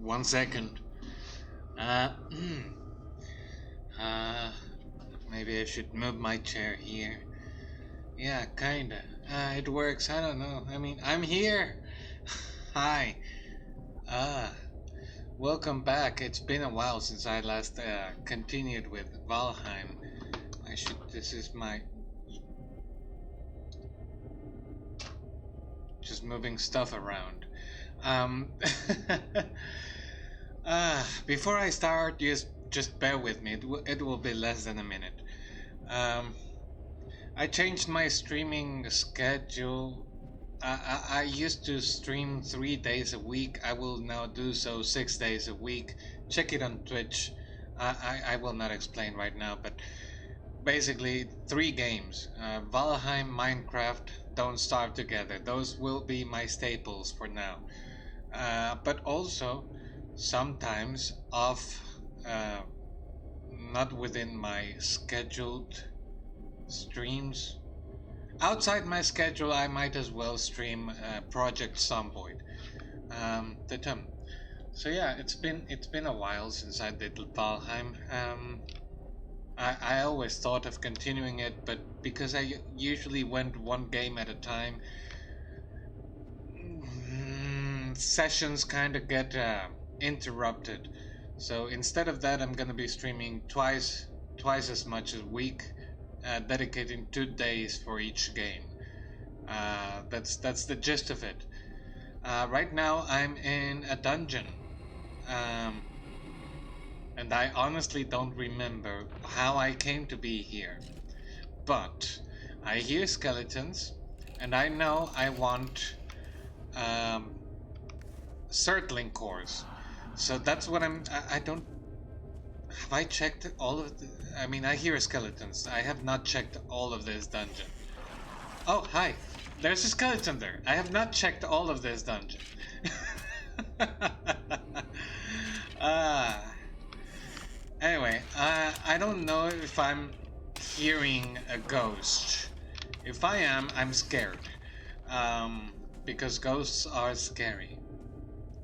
1 second. Uh, uh, maybe I should move my chair here. Yeah, kinda. It works. I don't know. I mean, I'm here. Hi. Ah, welcome back. It's been a while since I last continued with Valheim. I should. This is my. Just moving stuff around. Um. Before I start, just bear with me. It will be less than a minute. I changed my streaming schedule. I used to stream 3 days a week. I will now do so 6 days a week. Check it on Twitch. I will not explain right now, but basically 3 games. Valheim, Minecraft, Don't Starve Together. Those will be my staples for now. But also sometimes off, not within my scheduled streams. Outside my schedule, I might as well stream Project Zomboid. So yeah, it's been a while since I did Valheim. I always thought of continuing it, but because I usually went 1 game at a time, sessions kind of get interrupted. So instead of that, I'm gonna be streaming twice as much a week, dedicating 2 days for each game. That's the gist of it. Right now, I'm in a dungeon, and I honestly don't remember how I came to be here. But I hear skeletons, and I know I want Surtling cores. So that's what I don't. Have I checked all of the... I mean, I hear skeletons. I have not checked all of this dungeon. Oh, hi. There's a skeleton there. I have not checked all of this dungeon. Anyway, I don't know if I'm hearing a ghost. If I am, I'm scared. Because ghosts are scary.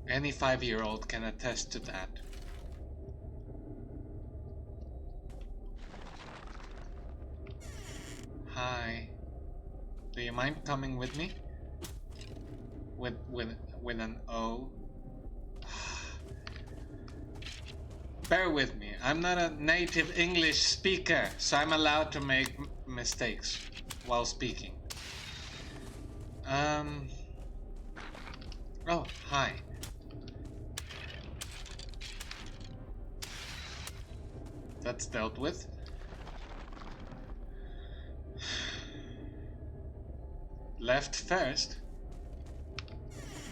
Any 5-year-old can attest to that. Hi. Do you mind coming with me? With an O? Bear with me. I'm not a native English speaker, so I'm allowed to make mistakes while speaking. Oh, hi. That's dealt with. Left first.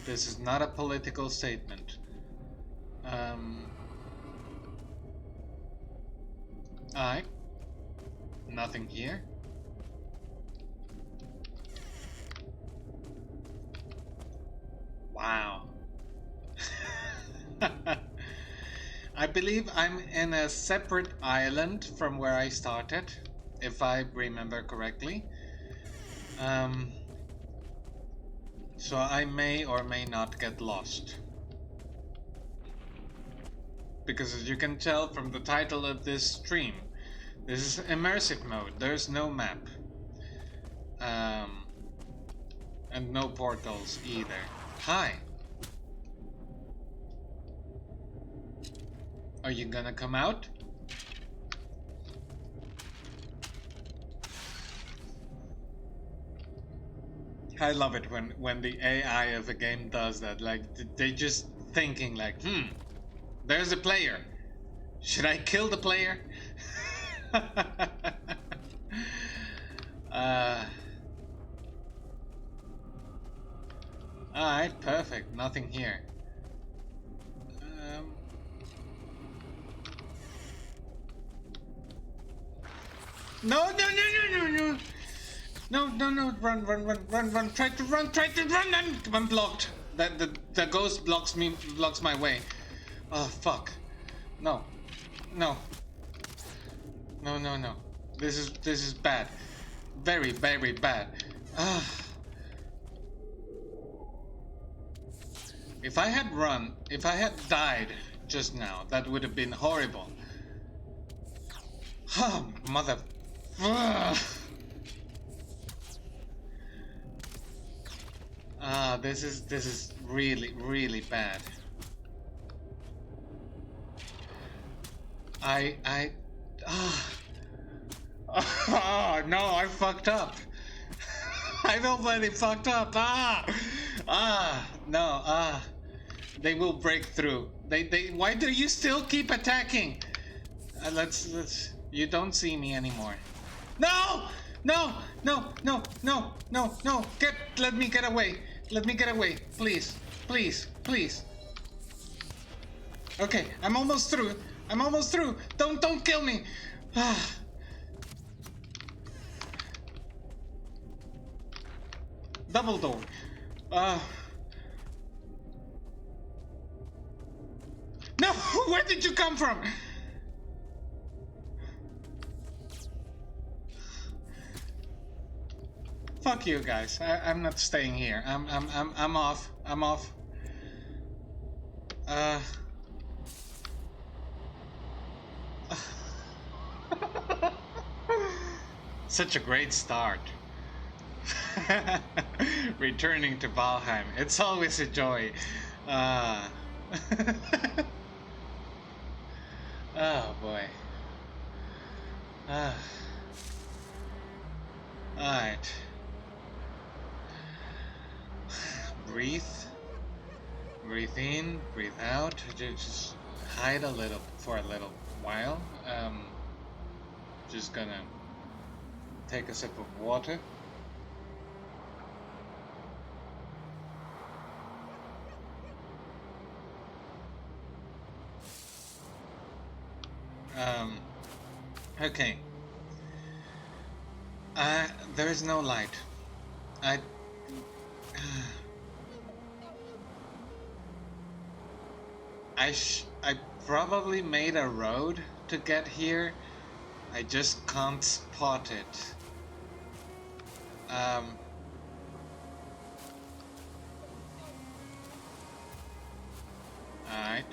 This is not a political statement. Nothing here. Wow. I believe I'm in a separate island from where I started, if I remember correctly. So I may or may not get lost. Because as you can tell from the title of this stream, this is immersive mode. There's no map. And no portals either. Hi. Are you gonna come out? I love it when the AI of a game does that. Like, they just thinking like, there's a player. Should I kill the player? Alright, perfect. Nothing here. No. No, run, try to run, and I'm blocked. The ghost blocks my way. Oh, fuck. No. This is bad. Very, very bad. If I had run, if I had died just now, that would have been horrible. Oh, mother... this is really, really bad. Oh, no, I fucked up. I've already fucked up. No, they will break through. Why do you still keep attacking? Let's, you don't see me anymore. No! No! No! No! No! No! No! Let me get away. Let me get away. Please. Please. Please. Okay, I'm almost through. I'm almost through. Don't kill me. Double door. No! Where did you come from? Fuck you guys. I'm not staying here. I'm off. I'm off. Such a great start. Returning to Valheim. It's always a joy. Oh boy. Alright. Breathe. Breathe in, breathe out. Just hide a little for a little while. Just gonna take a sip of water. Okay. There is no light. I probably made a road to get here. I just can't spot it. Alright.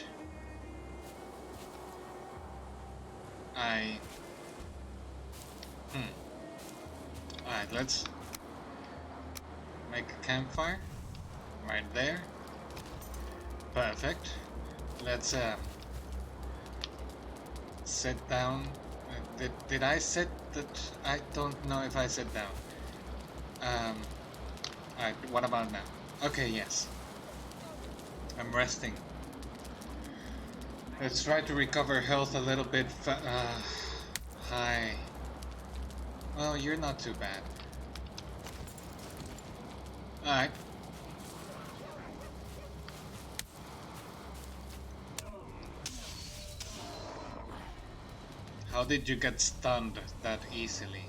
Alright, let's make a campfire right there. Perfect. Let's sit down. Did I sit that? I don't know if I sit down. Alright, what about now? Okay, yes. I'm resting. Let's try to recover health a little bit. Hi. Well, you're not too bad. Alright. How did you get stunned that easily?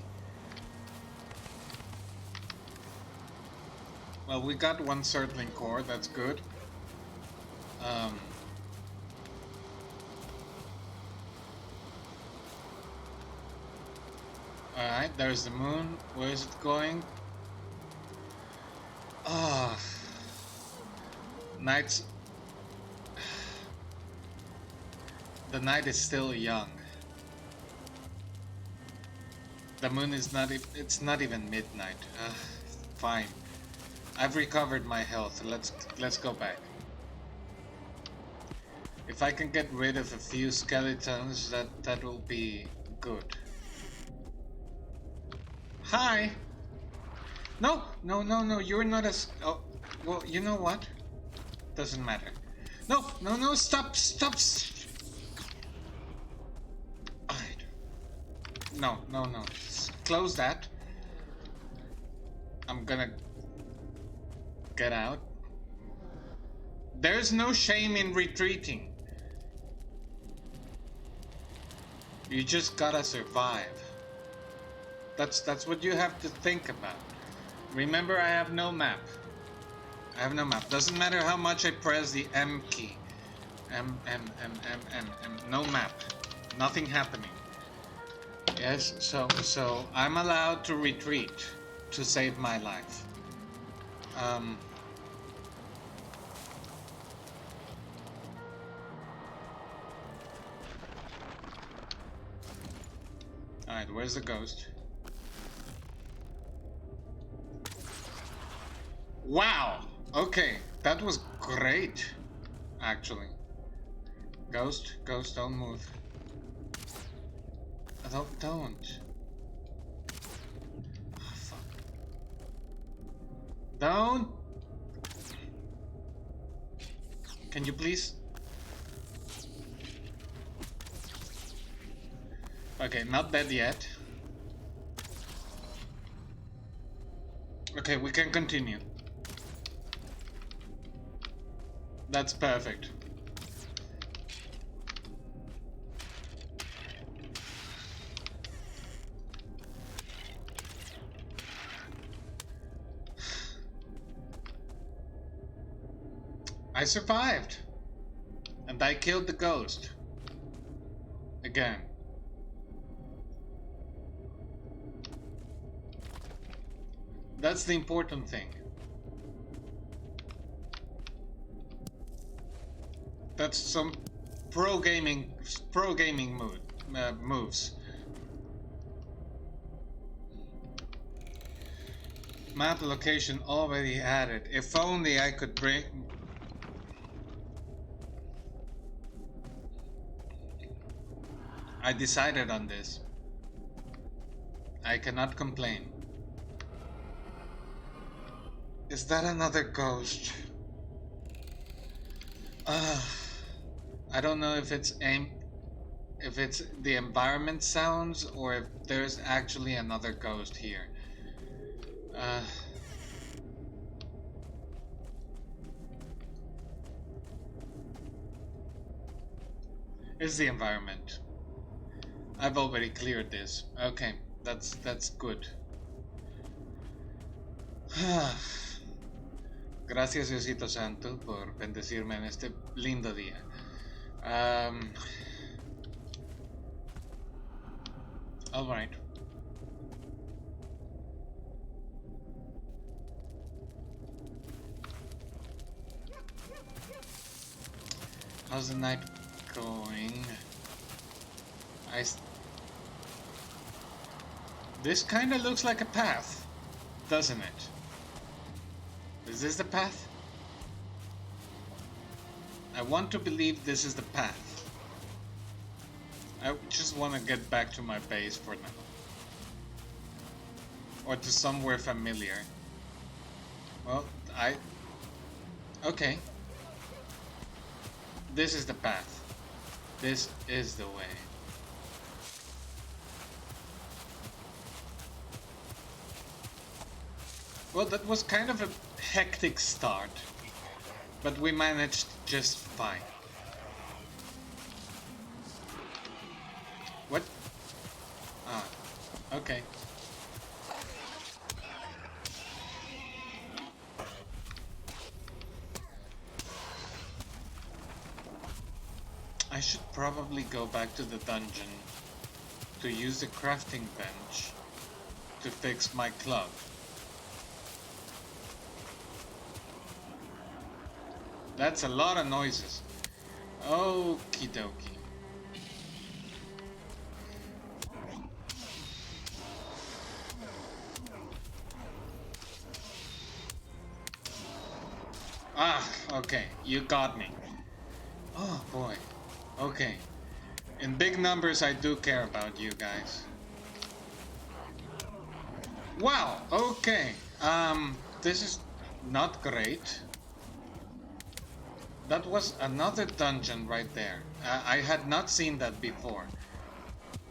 Well, we got one circling core, that's good. Alright, there's the moon. Where is it going? Ah, night's... The night is still young. The moon is not... It's not even midnight. Fine. I've recovered my health. Let's go back. If I can get rid of a few skeletons, that will be good. Hi! No, no, no, no, you're not a... Oh, well, you know what? Doesn't matter. No, no, no, stop, stop! Alright. No, no, no. Close that. I'm gonna... get out. There's no shame in retreating. You just gotta survive. That's what you have to think about. Remember, I have no map. I have no map. Doesn't matter how much I press the M key. M. No map. Nothing happening. Yes, so I'm allowed to retreat to save my life. Alright, where's the ghost? Wow! Okay, that was great, actually. Ghost, don't move. Don't. Oh, fuck. Don't! Can you please? Okay, not dead yet. Okay, we can continue. That's perfect. I survived! And I killed the ghost. Again. That's the important thing. That's some pro gaming moves. Map location already added. If only I could bring. I decided on this. I cannot complain. Is that another ghost? I don't know if it's the environment sounds or if there's actually another ghost here. It's the environment. I've already cleared this. Okay, that's good. Gracias Diosito Santo por bendecirme en este lindo día. All right. How's the night going? This kind of looks like a path, doesn't it? Is this the path? I want to believe this is the path. I just want to get back to my base for now. Or to somewhere familiar. Well, okay. This is the path. This is the way. Well, that was kind of a hectic start, but we managed just fine. What? Ah, okay. I should probably go back to the dungeon to use the crafting bench to fix my club. That's a lot of noises. Okie dokie. Ah, okay, you got me. Oh boy. Okay. In big numbers, I do care about you guys. Wow, okay. This is not great. That was another dungeon right there. I had not seen that before.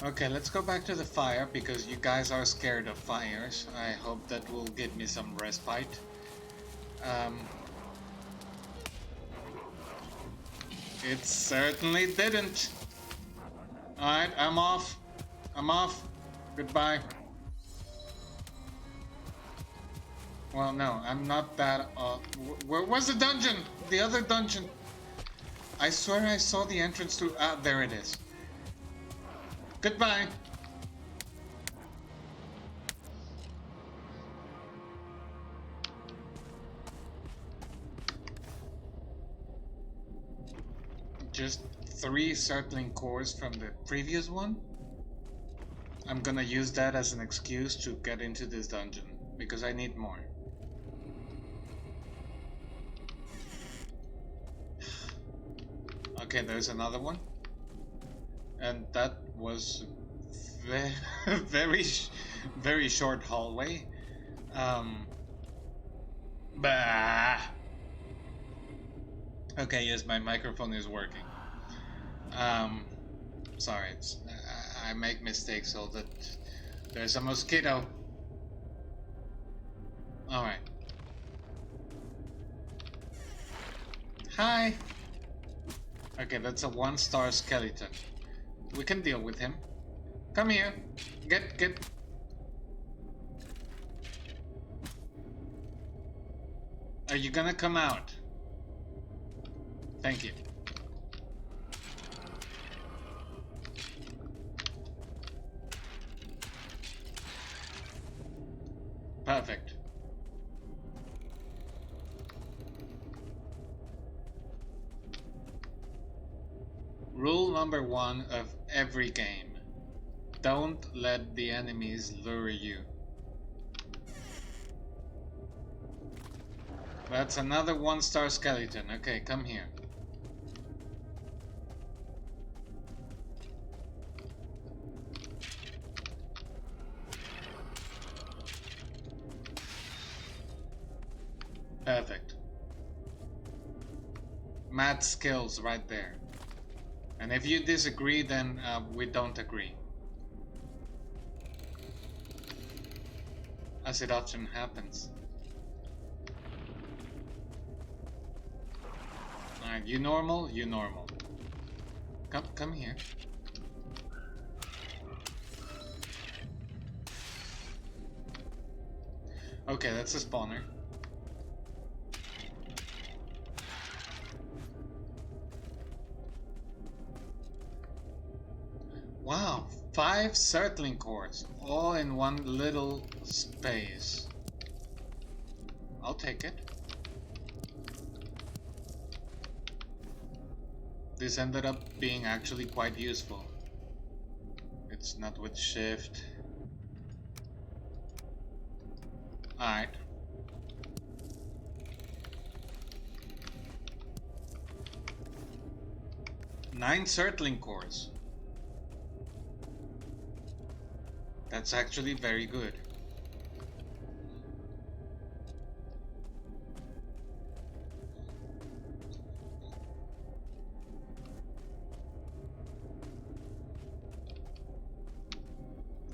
Okay, let's go back to the fire because you guys are scared of fires. I hope that will give me some respite. It certainly didn't. Alright, I'm off. I'm off. Goodbye. Well, no, I'm not that where was the dungeon? The other dungeon. I swear I saw the entrance to... Ah, there it is. Goodbye. Just 3 circling cores from the previous one? I'm gonna use that as an excuse to get into this dungeon, because I need more. Okay, there's another one. And that was very, very short hallway. Bah. Okay, yes, my microphone is working. Sorry, I make mistakes all that. There's a mosquito. Alright. Hi! Okay, that's a 1-star skeleton. We can deal with him. Come here. Get. Are you gonna come out? Thank you. Perfect. Rule number 1 of every game. Don't let the enemies lure you. That's another 1-star skeleton. Okay, come here. Perfect. Mad skills right there. And if you disagree, then we don't agree. As it often happens. Alright, you normal? You normal. Come here. Okay, that's a spawner. Wow, 5 circling cores, all in one little space. I'll take it. This ended up being actually quite useful. It's not with shift. Alright. Nine circling cores. That's actually very good.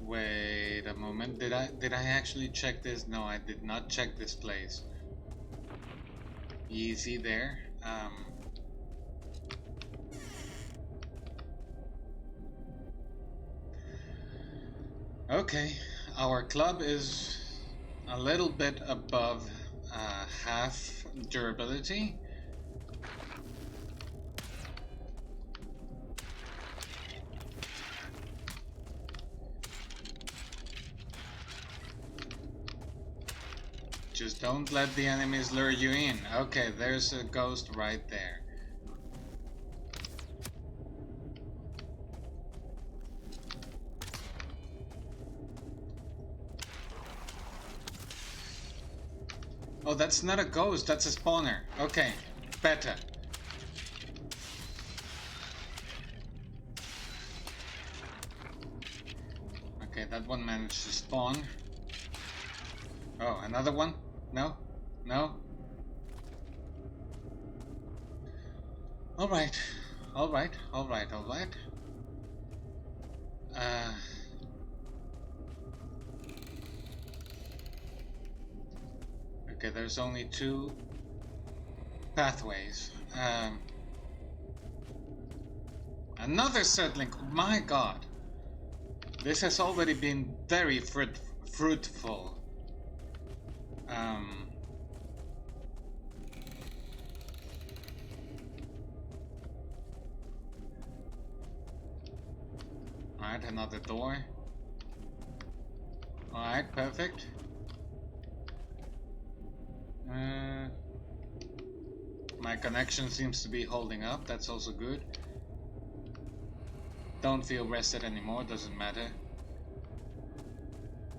Wait a moment. Did I actually check this? No, I did not check this place. Easy there. Okay, our club is a little bit above half durability. Just don't let the enemies lure you in. Okay, there's a ghost right there. Oh, that's not a ghost, that's a spawner. Okay, better. Okay, that one managed to spawn. Oh, another one? No? No? Alright. Alright, alright, alright. Okay, there's only 2 pathways. Another settling. My god. This has already been very fruitful. Alright, another door. Alright, perfect. My connection seems to be holding up, that's also good. Don't feel rested anymore, doesn't matter.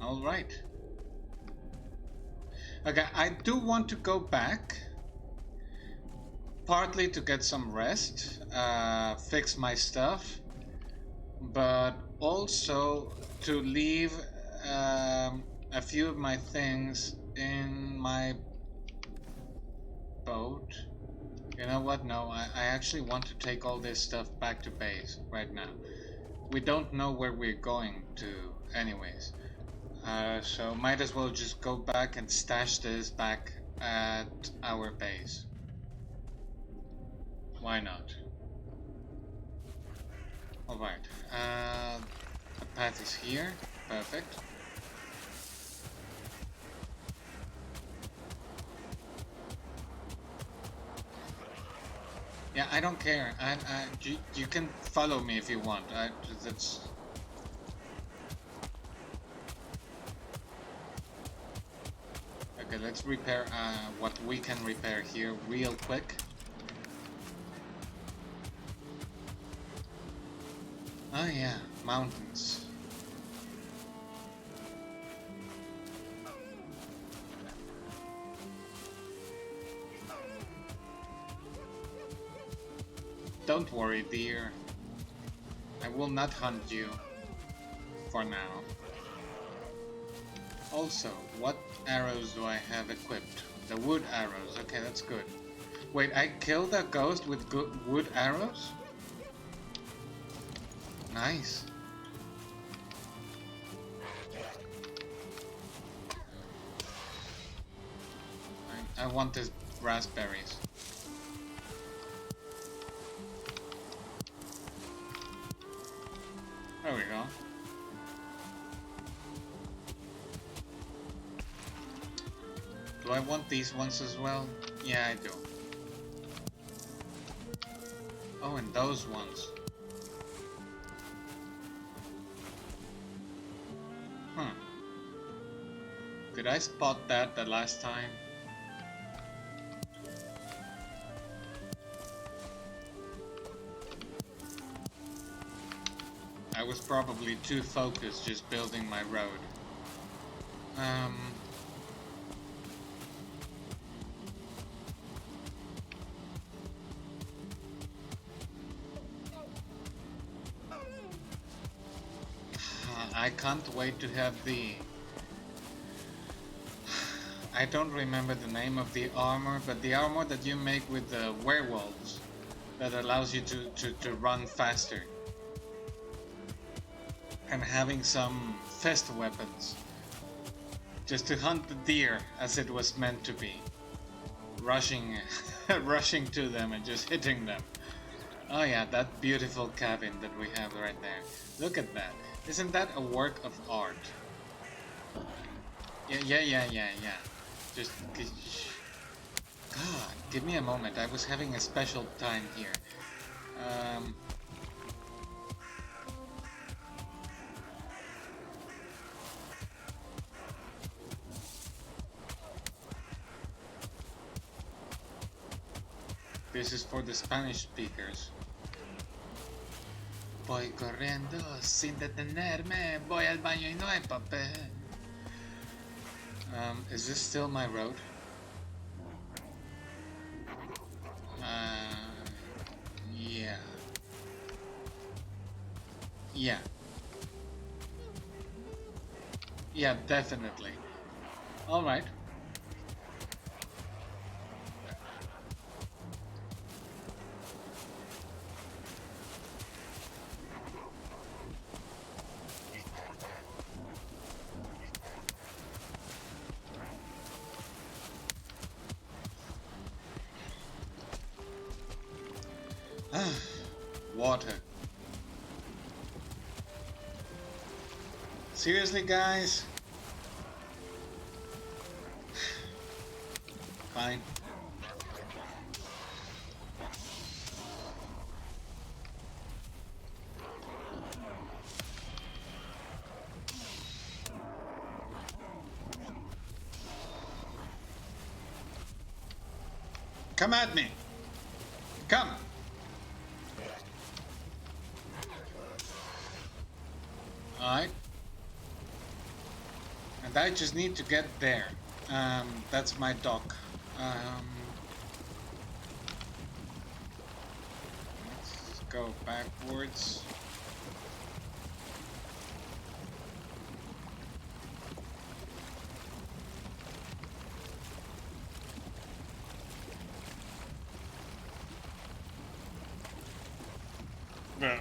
All right. Okay, I do want to go back, partly to get some rest, fix my stuff, but also to leave a few of my things in my boat. You know what? No, I actually want to take all this stuff back to base right now. We don't know where we're going to anyways. So might as well just go back and stash this back at our base. Why not? Alright, the path is here. Perfect. Yeah, I don't care. You can follow me if you want. That's... Okay, let's repair what we can repair here real quick. Oh yeah, mountains. Don't worry, dear. I will not hunt you. For now. Also, what arrows do I have equipped? The wood arrows. Okay, that's good. Wait, I killed a ghost with wood arrows? Nice. I want these raspberries. There we go. Do I want these ones as well? Yeah, I do. Oh, and those ones. Huh. Did I spot that the last time? I was probably too focused just building my road. I can't wait to have the... I don't remember the name of the armor, but the armor that you make with the werewolves that allows you to run faster. And having some fist weapons. Just to hunt the deer as it was meant to be. Rushing, rushing to them and just hitting them. Oh yeah, that beautiful cabin that we have right there. Look at that. Isn't that a work of art? Yeah. Just... God, give me a moment. I was having a special time here. This is for the Spanish speakers. Voy corriendo sin detenerme. Voy al baño y no hay papel. Is this still my road? Yeah. Yeah. Yeah, definitely. Alright. Water. Seriously, guys? Fine. Come at me. Come. Alright. I just need to get there. That's my dock. Let's go backwards. Yeah.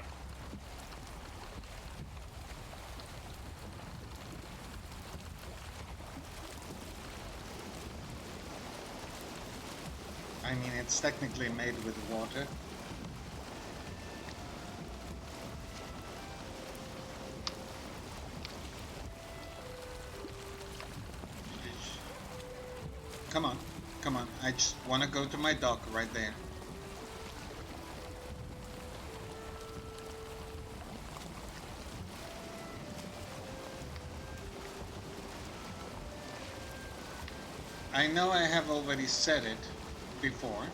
I mean, it's technically made with water. Come on, come on. I just want to go to my dock right there. I know I have already said it before,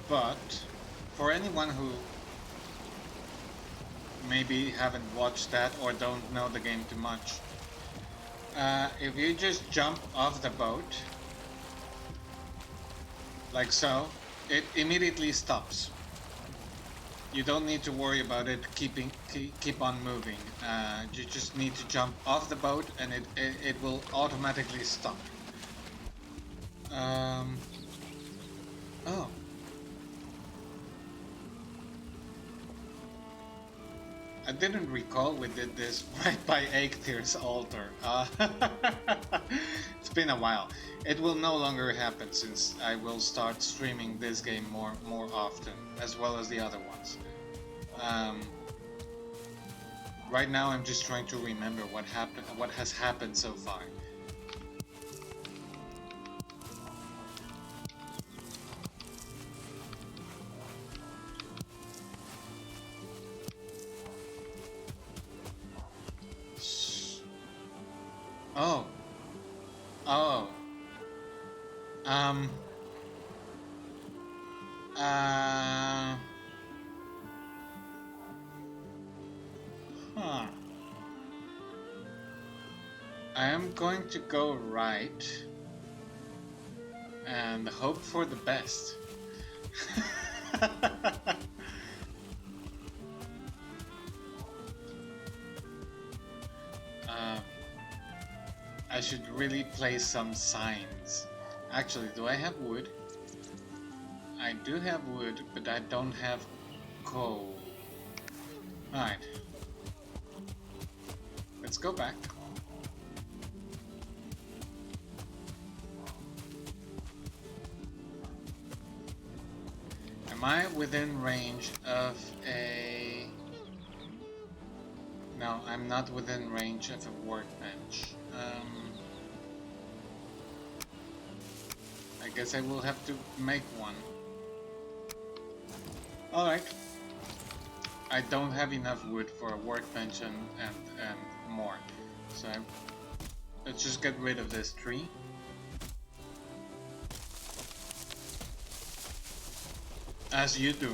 but for anyone who maybe haven't watched that or don't know the game too much, if you just jump off the boat, like so, it immediately stops. You don't need to worry about it keep on moving. You just need to jump off the boat and it will automatically stop. Oh. I didn't recall we did this right by Eiktyr's altar. It's been a while. It will no longer happen since I will start streaming this game more often, as well as the other ones. Right now I'm just trying to remember what has happened so far. Oh. Oh. Huh. I am going to go right and hope for the best. I should really place some signs. Actually, do I have wood? I do have wood, but I don't have coal. Alright. Let's go back. Am I within range of a... No, I'm not within range of a workbench. I guess I will have to make one. Alright. I don't have enough wood for a workbench and more. So let's just get rid of this tree. As you do.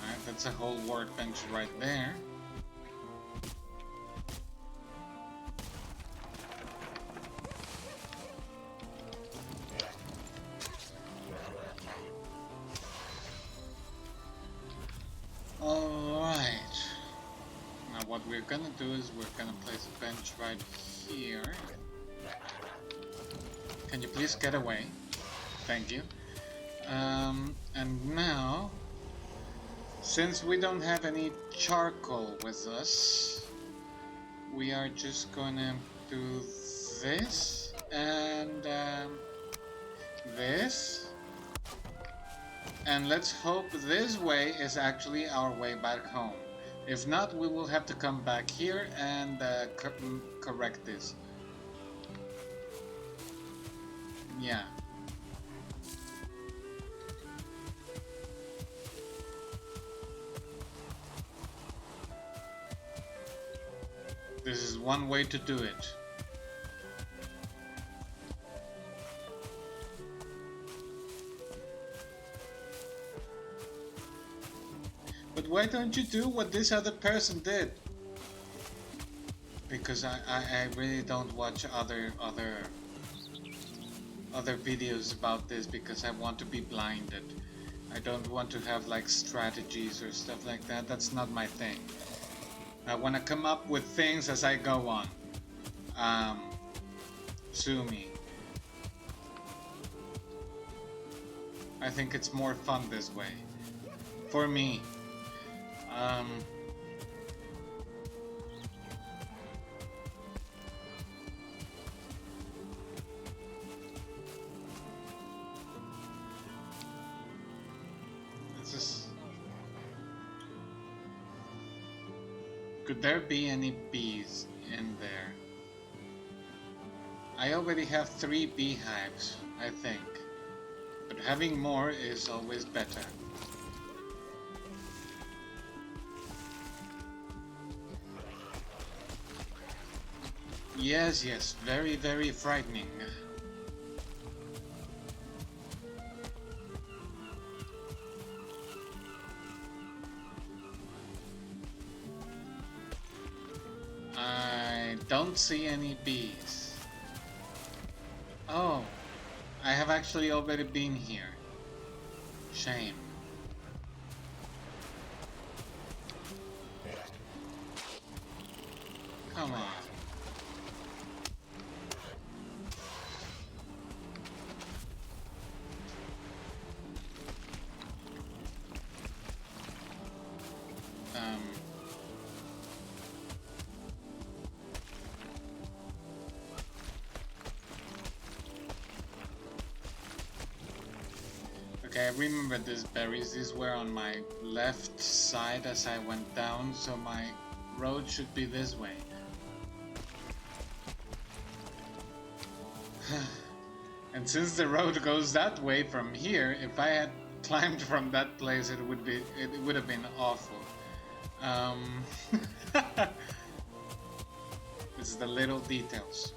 Alright, that's a whole workbench right there. What we're gonna do is we're gonna place a bench right here. Can you please get away? Thank you. And now, since we don't have any charcoal with us, we are just gonna do this and this. And let's hope this way is actually our way back home. If not, we will have to come back here and correct this. Yeah. This is one way to do it. But why don't you do what this other person did? Because I really don't watch other videos about this because I want to be blinded. I don't want to have like strategies or stuff like that. That's not my thing. I want to come up with things as I go on. Sue me. I think it's more fun this way. For me. Could there be any bees in there? I already have 3 beehives, I think. But having more is always better. Yes, yes, very, very frightening. I don't see any bees. Oh, I have actually already been here. Shame. Come on. Okay, I remember these berries. These were on my left side as I went down, so my road should be this way. And since the road goes that way from here, if I had climbed from that place, it would have been awful. It's the little details.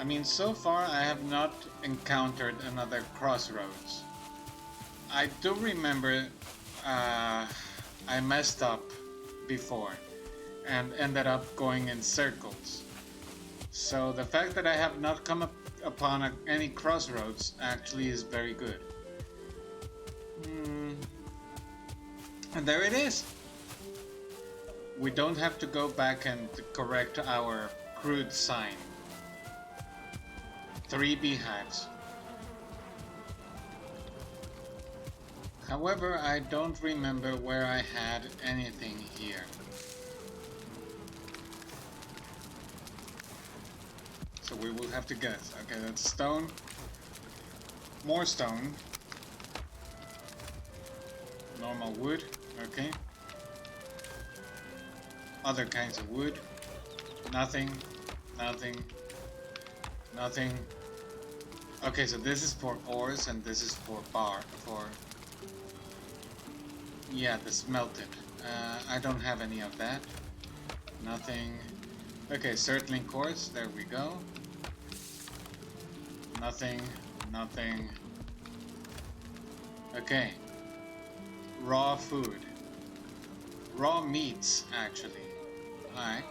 I mean, so far I have not encountered another crossroads. I do remember I messed up before and ended up going in circles. So the fact that I have not come upon any crossroads actually is very good. And there it is. We don't have to go back and correct our crude sign. 3 beehives. However, I don't remember where I had anything here. So we will have to guess. Okay, that's stone. More stone. Normal wood. Okay. Other kinds of wood. Nothing. Nothing. Nothing. Okay, so this is for ores and this is for yeah, the smelted. I don't have any of that. Nothing. Okay, circling quartz, there we go. Nothing, nothing. Okay. Raw food. Raw meats, actually. Alright.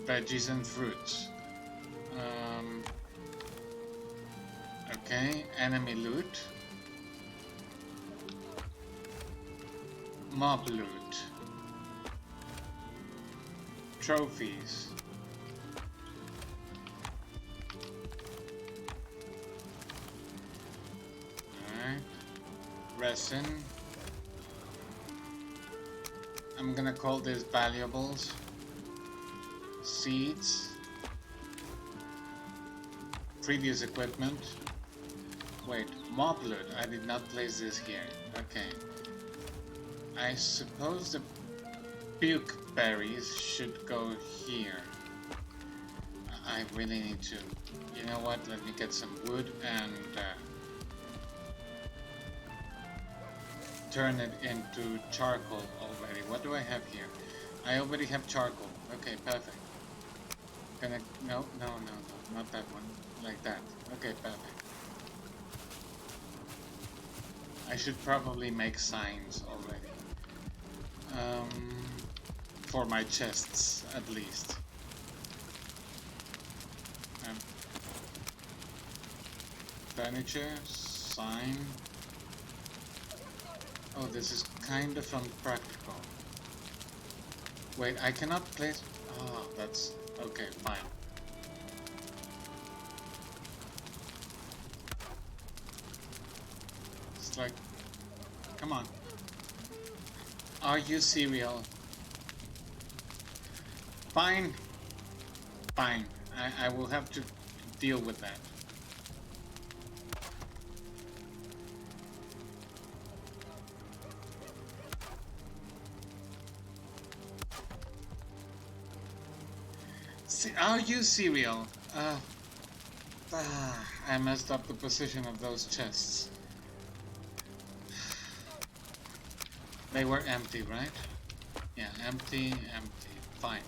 Veggies and fruits. Okay, enemy loot. Mob loot. Trophies. Alright. Resin. I'm gonna call this valuables. Seeds. Previous equipment. Wait, mob loot. I did not place this here. Okay. I suppose the puke berries should go here. I really need to. You know what? Let me get some wood and turn it into charcoal already. What do I have here? I already have charcoal. Okay, perfect. Can I? No, no, no, no, not that one. Like that. Okay, perfect. I should probably make signs already. For my chests, at least. Furniture, sign. Oh, this is kind of unpractical. Wait, I cannot place... Oh, that's... Okay, fine. It's like... Come on. Are you serial? Fine. Fine. I will have to deal with that. Are you serial? I messed up the position of those chests. They were empty, right? Yeah, empty, empty. Fine.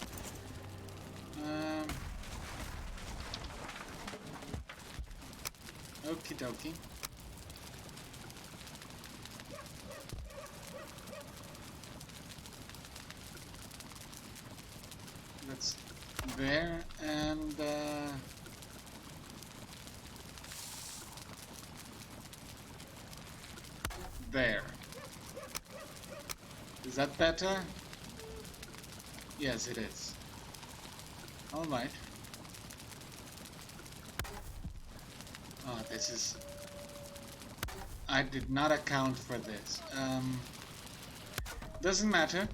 Okie dokie. That's there, and there. Is that better? Yes, it is. Alright. Oh, this is... I did not account for this. Doesn't matter.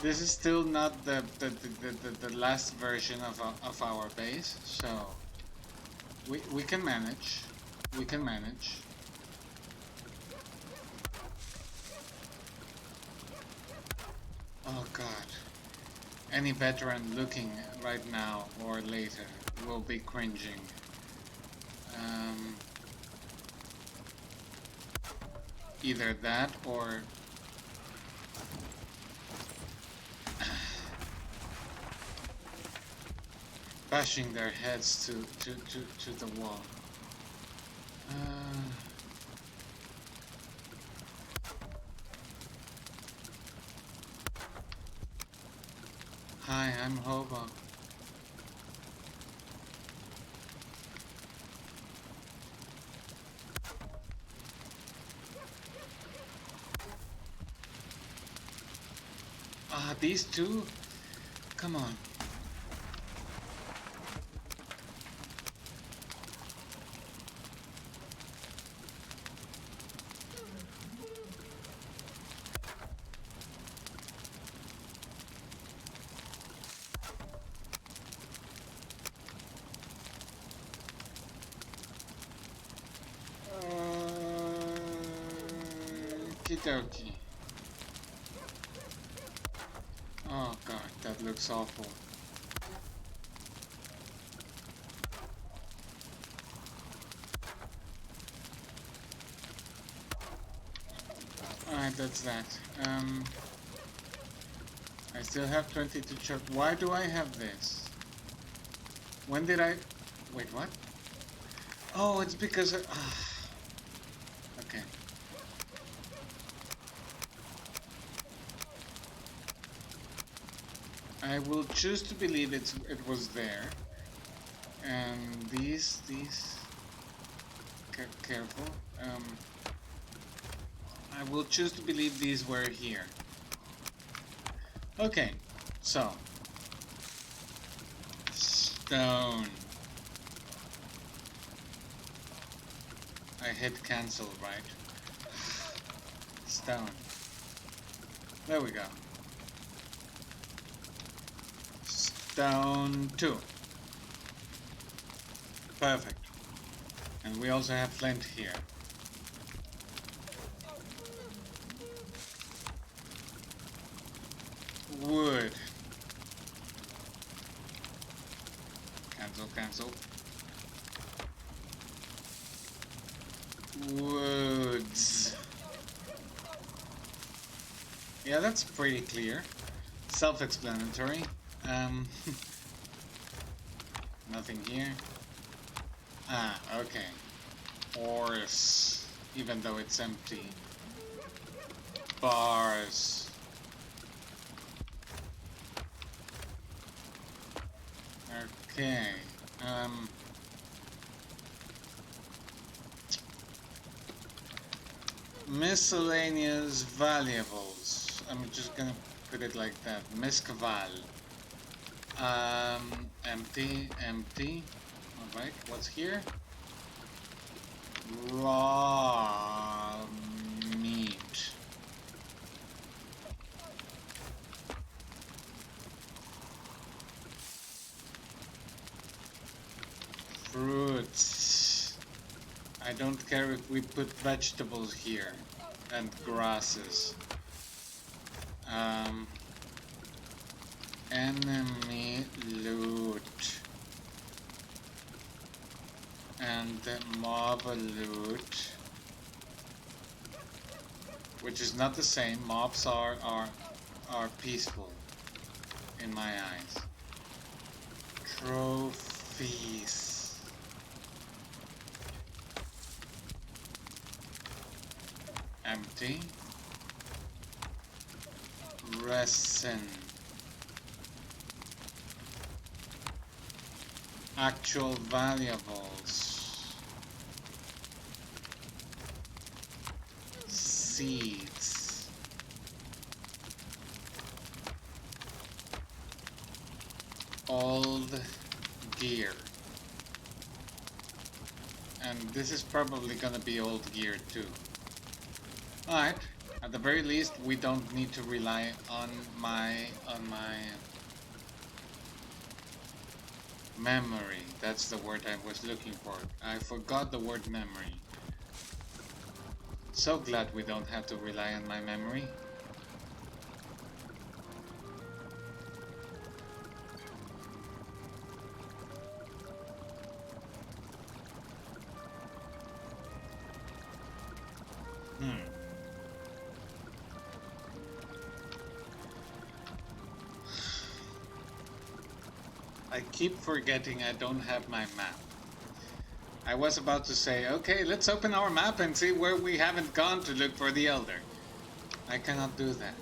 This is still not the last version of our base, so we can manage. We can manage. Oh god. Any veteran looking right now or later will be cringing. Either that or bashing their heads to the wall. Hi, I'm Hobo. These two? Come on. Okie. Oh god, that looks awful. Alright, that's that. I still have 20 to chop. Why do I have this? When did I... Wait, what? Oh, it's because of... Okay. I will choose to believe it was there. And these... Careful. I will choose to believe these were here. Okay, so... Stone. I hit cancel, right? Stone. There we go. Stone 2. Perfect. And we also have flint here. Wood. Cancel, cancel. Woods. Yeah, that's pretty clear. Self-explanatory. Um, nothing here. Ah, okay. Horse, even though it's empty. Bars. Okay. Um, Miscellaneous valuables. I'm just gonna put it like that. Miskval. Empty, empty. Alright, what's here? Raw meat. Fruits. I don't care if we put vegetables here and grasses. Enemy loot and mob loot, which is not the same. Mobs are peaceful in my eyes. Trophies. Empty. Resin. Actual valuables. Seeds. Old gear. And this is probably gonna be old gear too. Alright, at the very least we don't need to rely on my memory. That's the word I was looking for. I forgot the word memory. So glad we don't have to rely on my memory. I keep forgetting I don't have my map. I was about to say, okay, let's open our map and see where we haven't gone to look for the Elder. I cannot do that.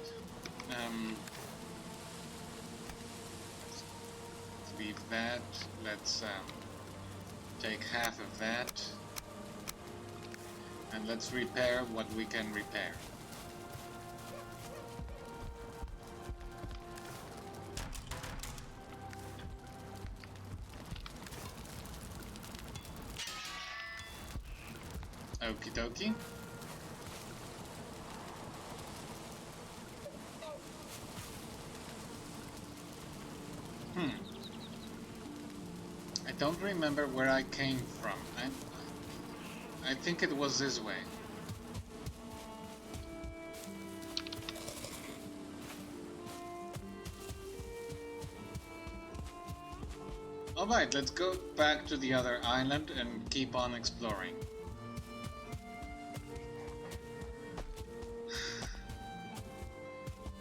Let's leave that. Let's take half of that. And let's repair what we can repair. Okie dokie. I don't remember where I came from. I think it was this way. Alright, let's go back to the other island and keep on exploring.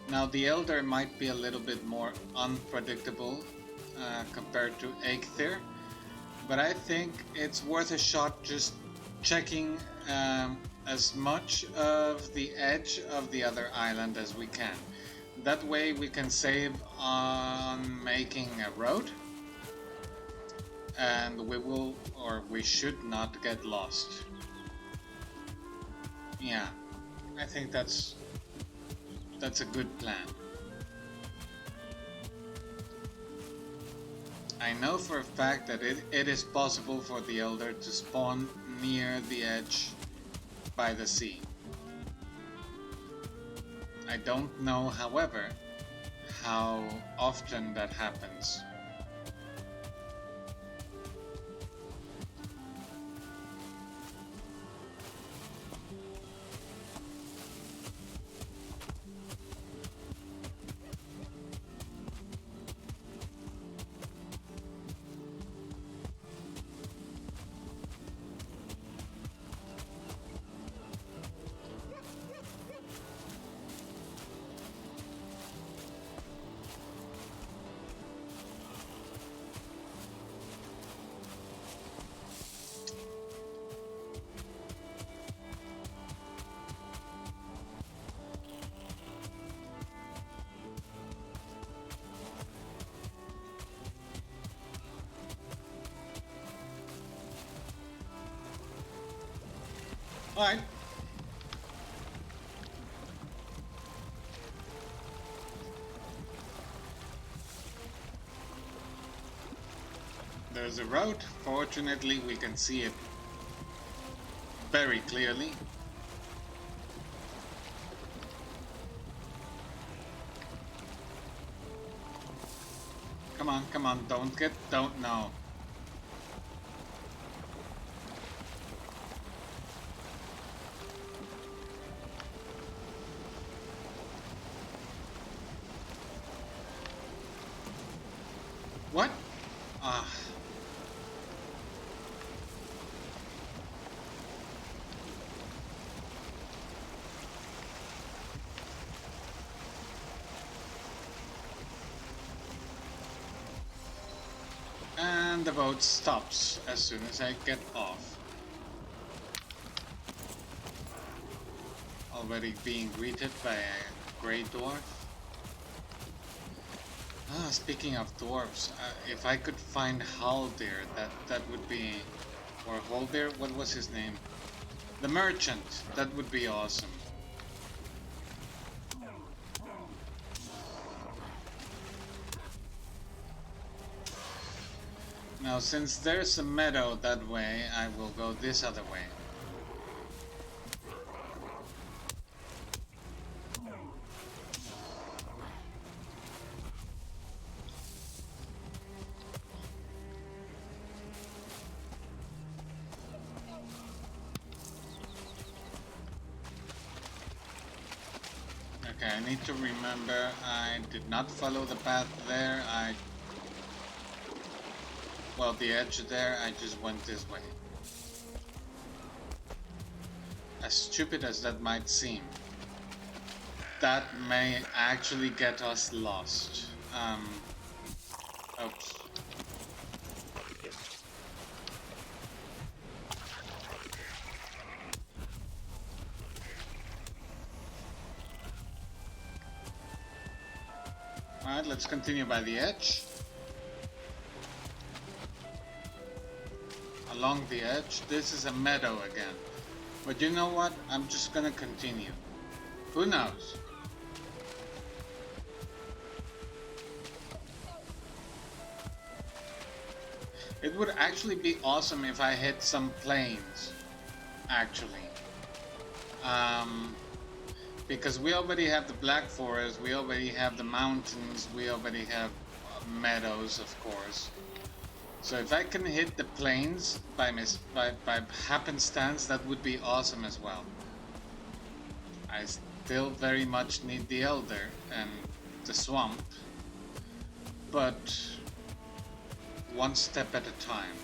Now the Elder might be a little bit more unpredictable compared to Eikthyr, but I think it's worth a shot just checking as much of the edge of the other island as we can. That way we can save on making a road, and we will, or we should not get lost. Yeah, I think that's a good plan. I know for a fact that it is possible for the Elder to spawn near the edge by the sea. I don't know, however, how often that happens. Alright. There's a road. Fortunately, we can see it very clearly. Come on, don't know. What? Ah. And the boat stops as soon as I get off. Already being greeted by a grey dwarf. Ah, speaking of dwarves, if I could find Haldir, that would be... Or Haldir, what was his name? The merchant, that would be awesome. Now, since there's a meadow that way, I will go this other way. Okay, I need to remember I did not follow the path there. Well, the edge there, I just went this way. As stupid as that might seem, that may actually get us lost. Oops. Alright, let's continue by the edge. Along the edge, this is a meadow again. But you know what? I'm just gonna continue. Who knows? It would actually be awesome if I hit some plains, actually. Because we already have the Black Forest, we already have the mountains, we already have meadows, of course. So if I can hit the plains by happenstance, that would be awesome as well. I still very much need the Elder and the swamp, but one step at a time.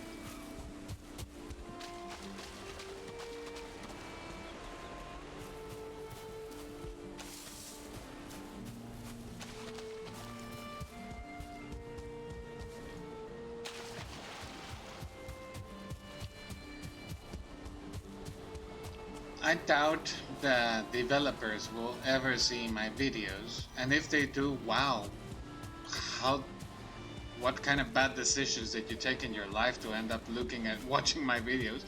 I doubt the developers will ever see my videos, and if they do, wow, what kind of bad decisions did you take in your life to end up watching my videos?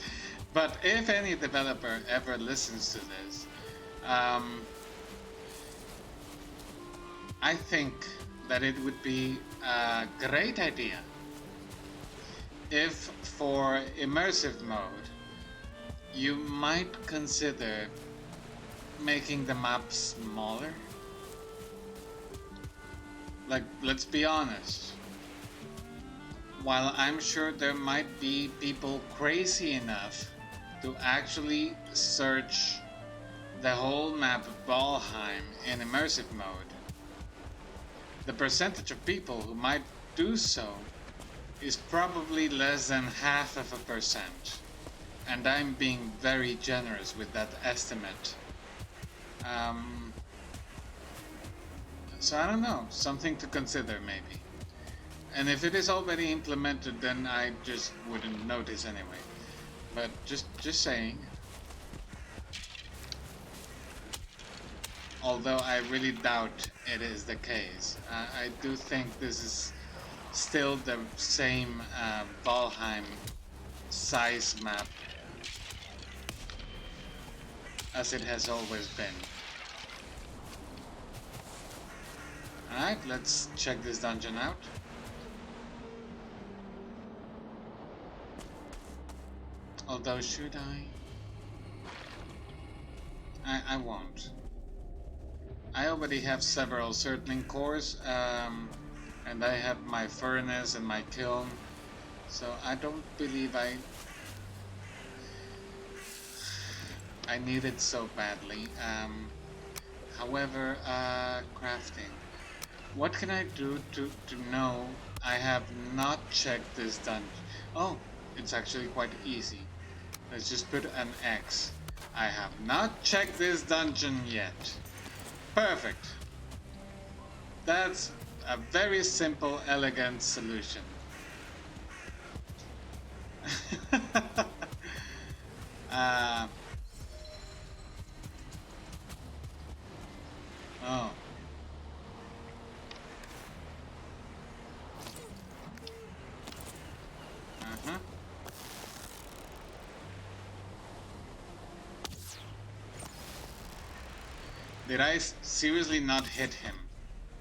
But if any developer ever listens to this, I think that it would be a great idea if for immersive mode you might consider making the map smaller. Like, let's be honest. While I'm sure there might be people crazy enough to actually search the whole map of Valheim in immersive mode, the percentage of people who might do so is probably less than 0.5%. And I'm being very generous with that estimate. So I don't know, something to consider maybe. And if it is already implemented, then I just wouldn't notice anyway. But just saying. Although I really doubt it is the case. I do think this is still the same Valheim size map. as it has always been. Alright, let's check this dungeon out. Although, should I? I won't. I already have several circling cores, and I have my furnace and my kiln, so I don't believe I need it so badly. However, crafting. What can I do to know I have not checked this dungeon? Oh, it's actually quite easy. Let's just put an X. I have not checked this dungeon yet. Perfect. That's a very simple, elegant solution. Oh. Uh-huh. Did I seriously not hit him?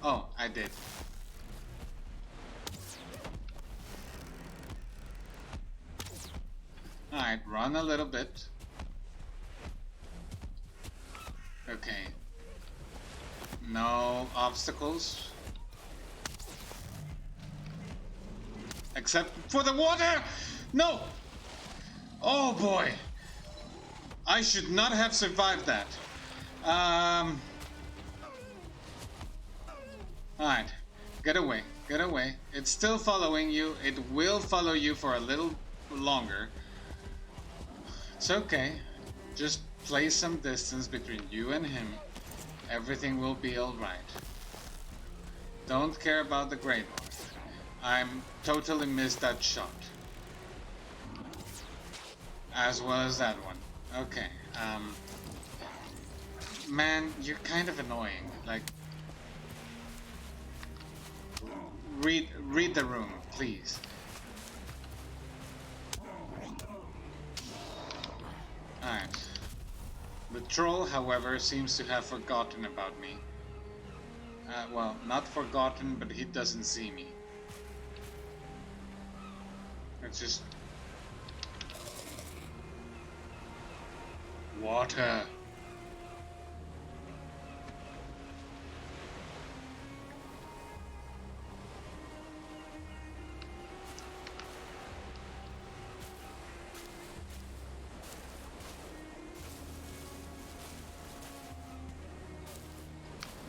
Oh, I did. Alright, run a little bit. Okay. No obstacles. Except for the water! No! Oh boy! I should not have survived that. Alright. Get away. Get away. It's still following you. It will follow you for a little longer. It's okay. Just place some distance between you and him. Everything will be alright. Don't care about the Great North. I'm totally missed that shot. As well as that one. Okay, man, you're kind of annoying. Like, read the room, please. Alright. The troll, however, seems to have forgotten about me. Well, not forgotten, but he doesn't see me. It's just... water.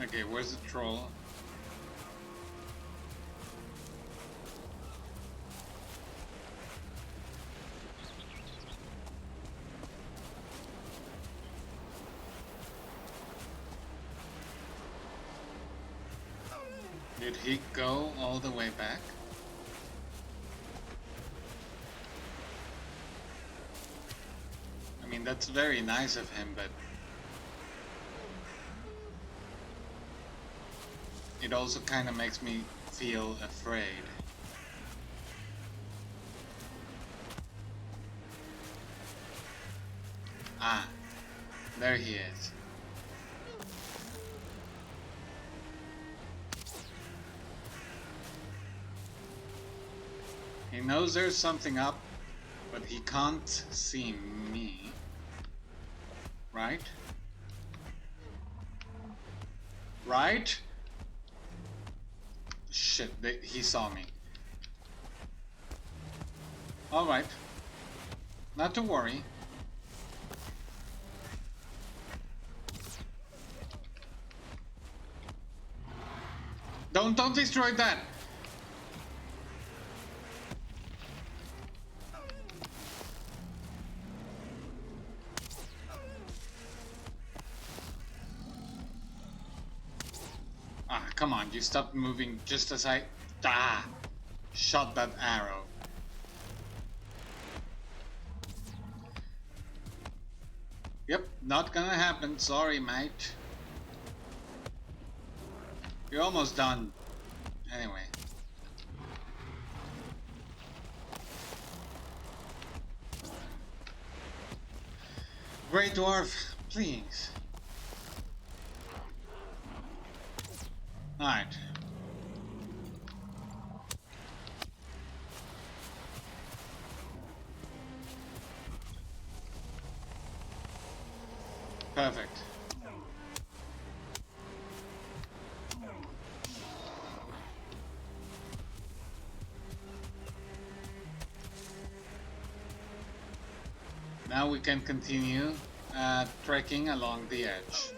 Okay, where's the troll? Did he go all the way back? I mean, that's very nice of him, but it also kind of makes me feel afraid. Ah, there he is. He knows there's something up, but he can't see me. Right? Right? Shit, he saw me. Alright. Not to worry. Don't destroy that! Ah, come on, you stopped moving just as I shot that arrow. Yep, not gonna happen, sorry mate. You're almost done. Anyway. Great Dwarf, Please. Alright. Perfect. Now we can continue trekking along the edge.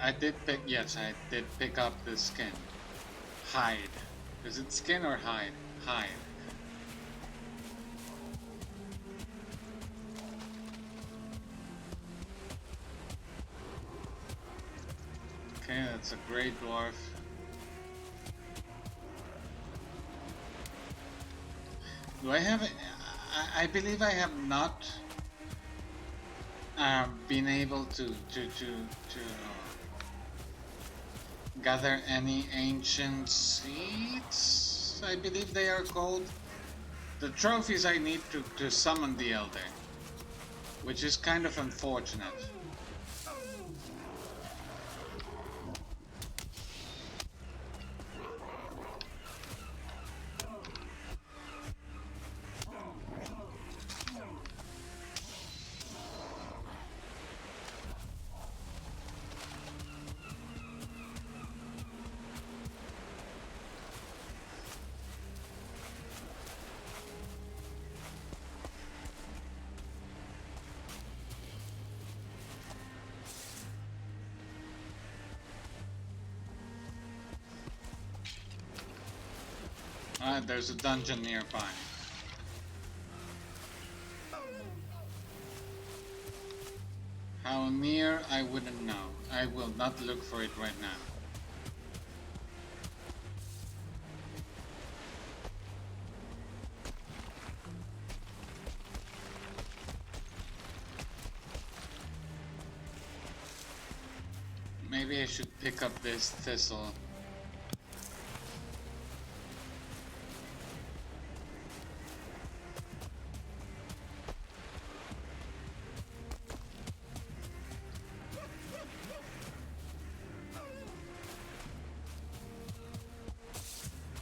I did pick, yes, I did pick up the skin. Hide. Is it skin or hide? Hide. Okay, that's a great dwarf. Do I have it? I believe I have not been able to gather any ancient seeds. I believe they are called. The trophies I need to summon the Elder, which is kind of unfortunate. There's a dungeon nearby. How near, I wouldn't know. I will not look for it right now. Maybe I should pick up this thistle.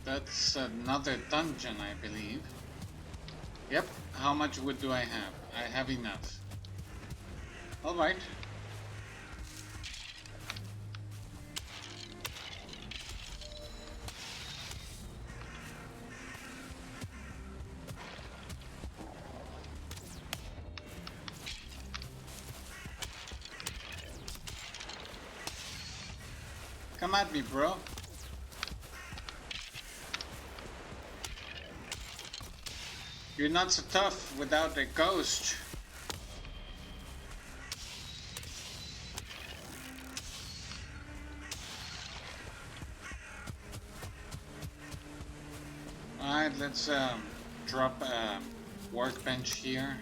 That's another dungeon, I believe. Yep, how much wood do I have? I have enough. Alright. Come at me, bro. You're not so tough without a ghost. Alright, let's drop a workbench here.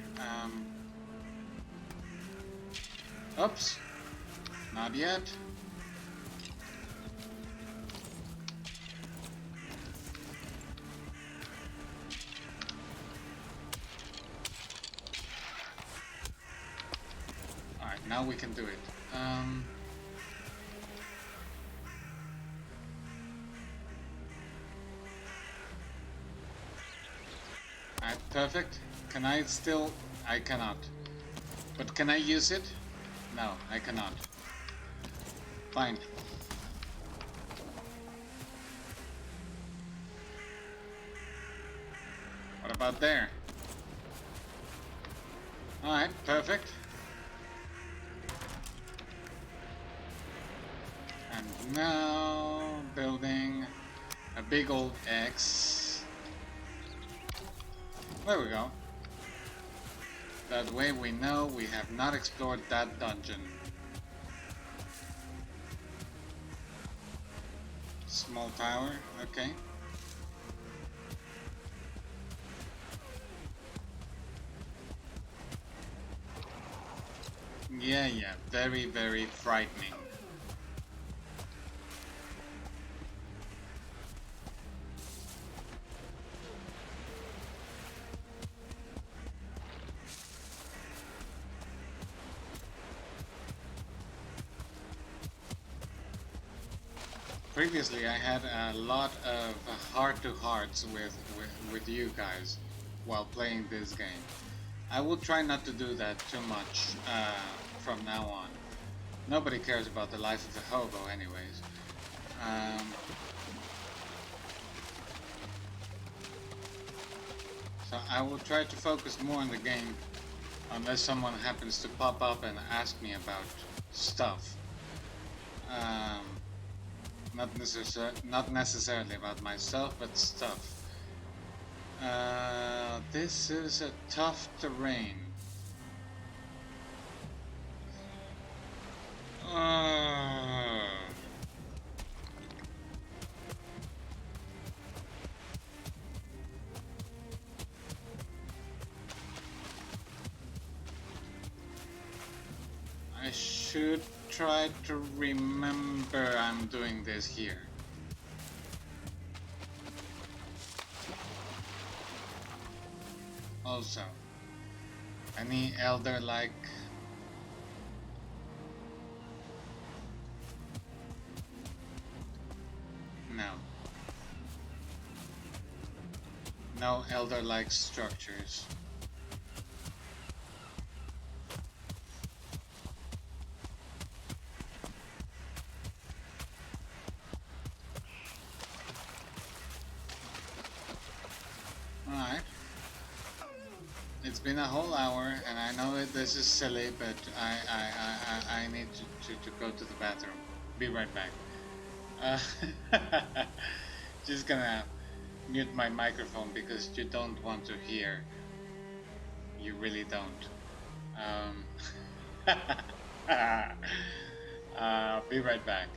Oops. Not yet. Now we can do it. Alright, perfect. Can I still? I cannot. But can I use it? No, I cannot. Fine. What about there? Alright, perfect. And now building a big old X. There we go. That way we know we have not explored that dungeon. Small tower, okay. Yeah, yeah, very, very frightening. Previously, I had a lot of heart-to-hearts with you guys while playing this game. I will try not to do that too much from now on. Nobody cares about the life of a hobo anyways. Um, so I will try to focus more on the game unless someone happens to pop up and ask me about stuff. Um, not necessarily about myself, but stuff. This is a tough terrain. I should try to remember I'm doing this here. Also, any elder-like no. No elder-like structures. Alright. It's been a whole hour, and I know that this is silly, but I need to go to the bathroom. Be right back. Just gonna mute my microphone because you don't want to hear. You really don't. Be right back.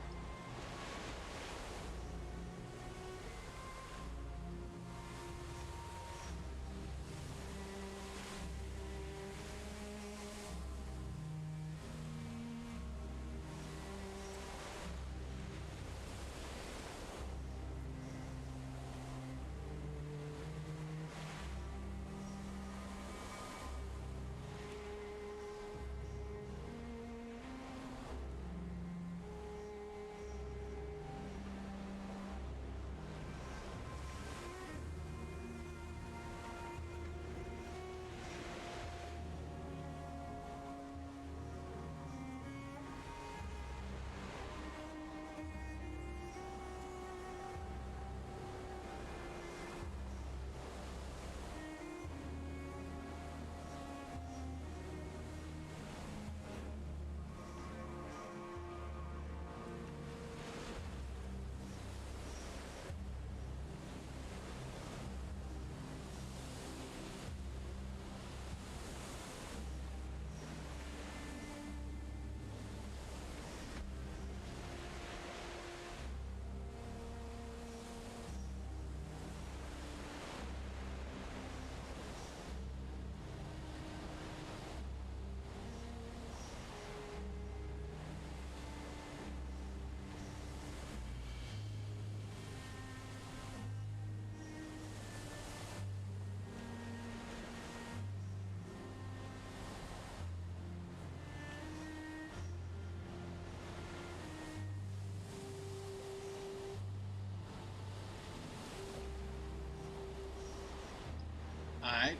Alright,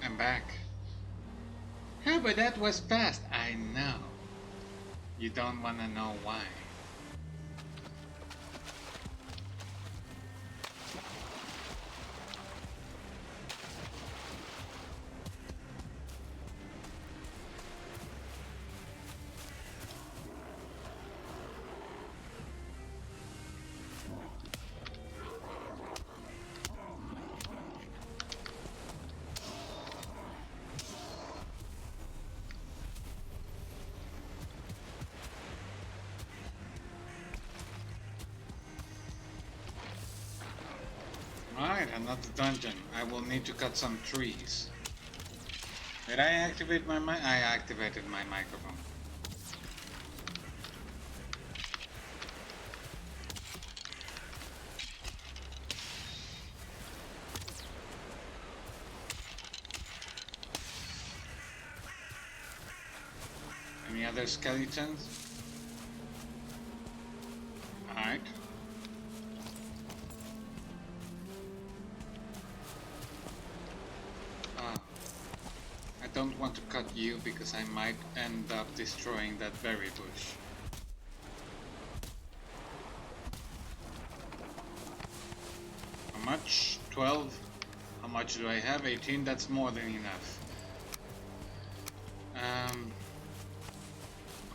I'm back. Hey, but that was fast. I know. You don't want to know why. Alright, another dungeon. I will need to cut some trees. Did I activate my mic? I activated my microphone. Any other skeletons? Alright. I don't want to cut you because I might end up destroying that berry bush. How much? 12? How much do I have? 18? That's more than enough.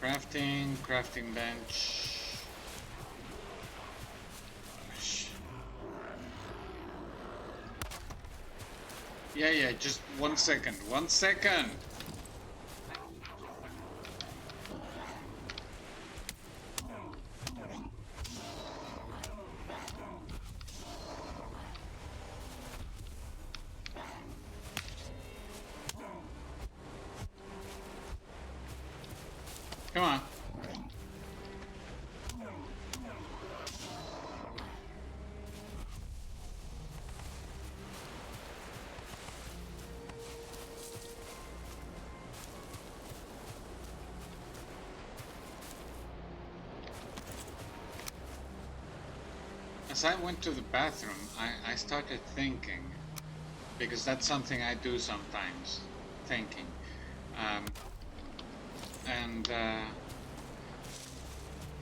Crafting bench. Yeah, just 1 second. 1 second! Come on. As I went to the bathroom, I started thinking, because that's something I do sometimes, thinking.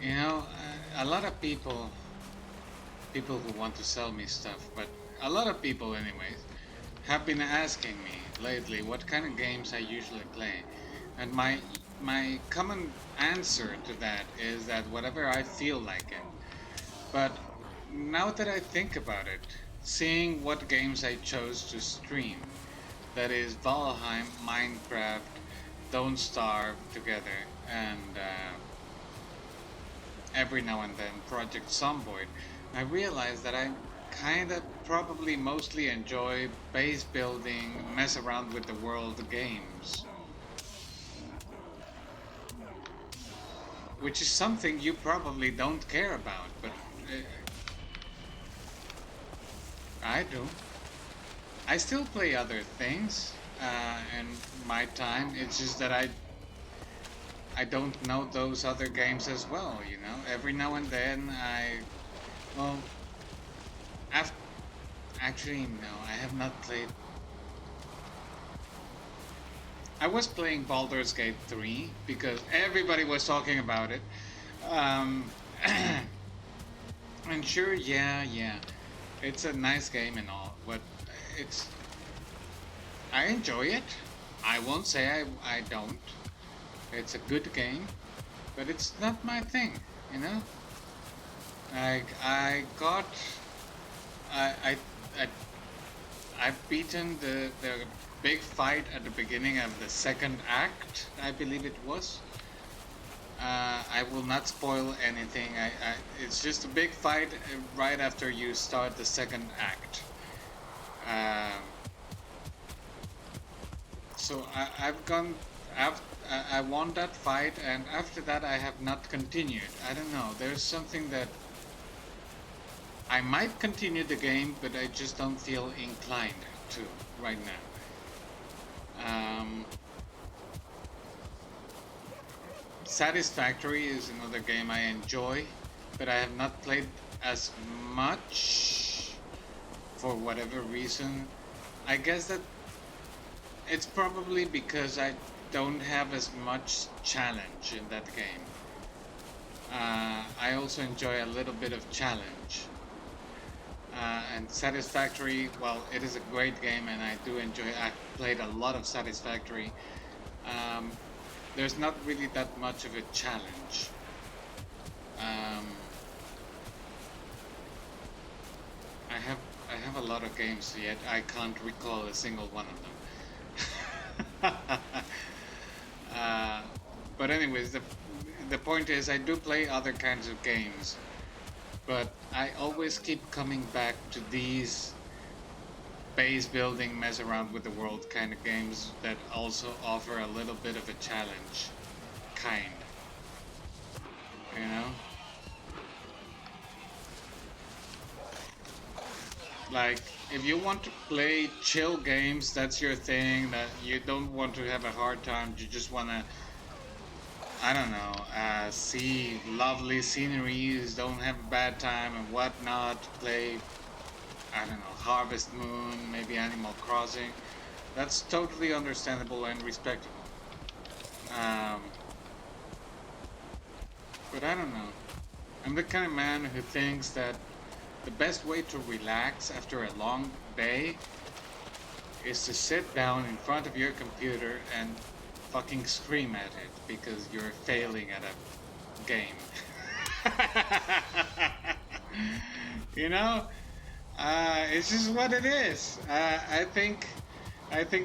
You know, a lot of people who want to sell me stuff, but a lot of people anyways, have been asking me lately what kind of games I usually play. And my common answer to that is that whatever I feel like it. But now that I think about it, seeing what games I chose to stream, that is Valheim, Minecraft, Don't Starve together, and every now and then Project Zomboid, I realized that I kinda probably mostly enjoy base building, mess around with the world games. Which is something you probably don't care about, but I do. I still play other things in my time. It's just that I don't know those other games as well, you know. Every now and then well, actually no, I have not played. I was playing Baldur's Gate 3 because everybody was talking about it. And sure, yeah, it's a nice game and all, but I enjoy it. I won't say I don't. It's a good game, but it's not my thing, you know. I got I I've beaten the big fight at the beginning of the second act, I believe it was. I will not spoil anything. It's just a big fight right after you start the second act. So I won that fight, and after that I have not continued. I don't know. There's something that I might continue the game, but I just don't feel inclined to right now. Satisfactory is another game I enjoy, but I have not played as much for whatever reason. I guess that it's probably because I don't have as much challenge in that game. I also enjoy a little bit of challenge. And Satisfactory, well, it is a great game, and I do enjoy it. I've played a lot of Satisfactory. There's not really that much of a challenge. I have a lot of games yet. I can't recall a single one of them. But anyways, the point is, I do play other kinds of games, but I always keep coming back to these base building, mess around with the world kind of games that also offer a little bit of a challenge, kind, you know? Like, if you want to play chill games, that's your thing, that you don't want to have a hard time, you just want to, I don't know, see lovely sceneries, don't have a bad time and whatnot, play, I don't know, Harvest Moon, maybe Animal Crossing. That's totally understandable and respectable. But I don't know. I'm the kind of man who thinks that the best way to relax after a long day is to sit down in front of your computer and fucking scream at it because you're failing at a game. You know? It's just what it is. I think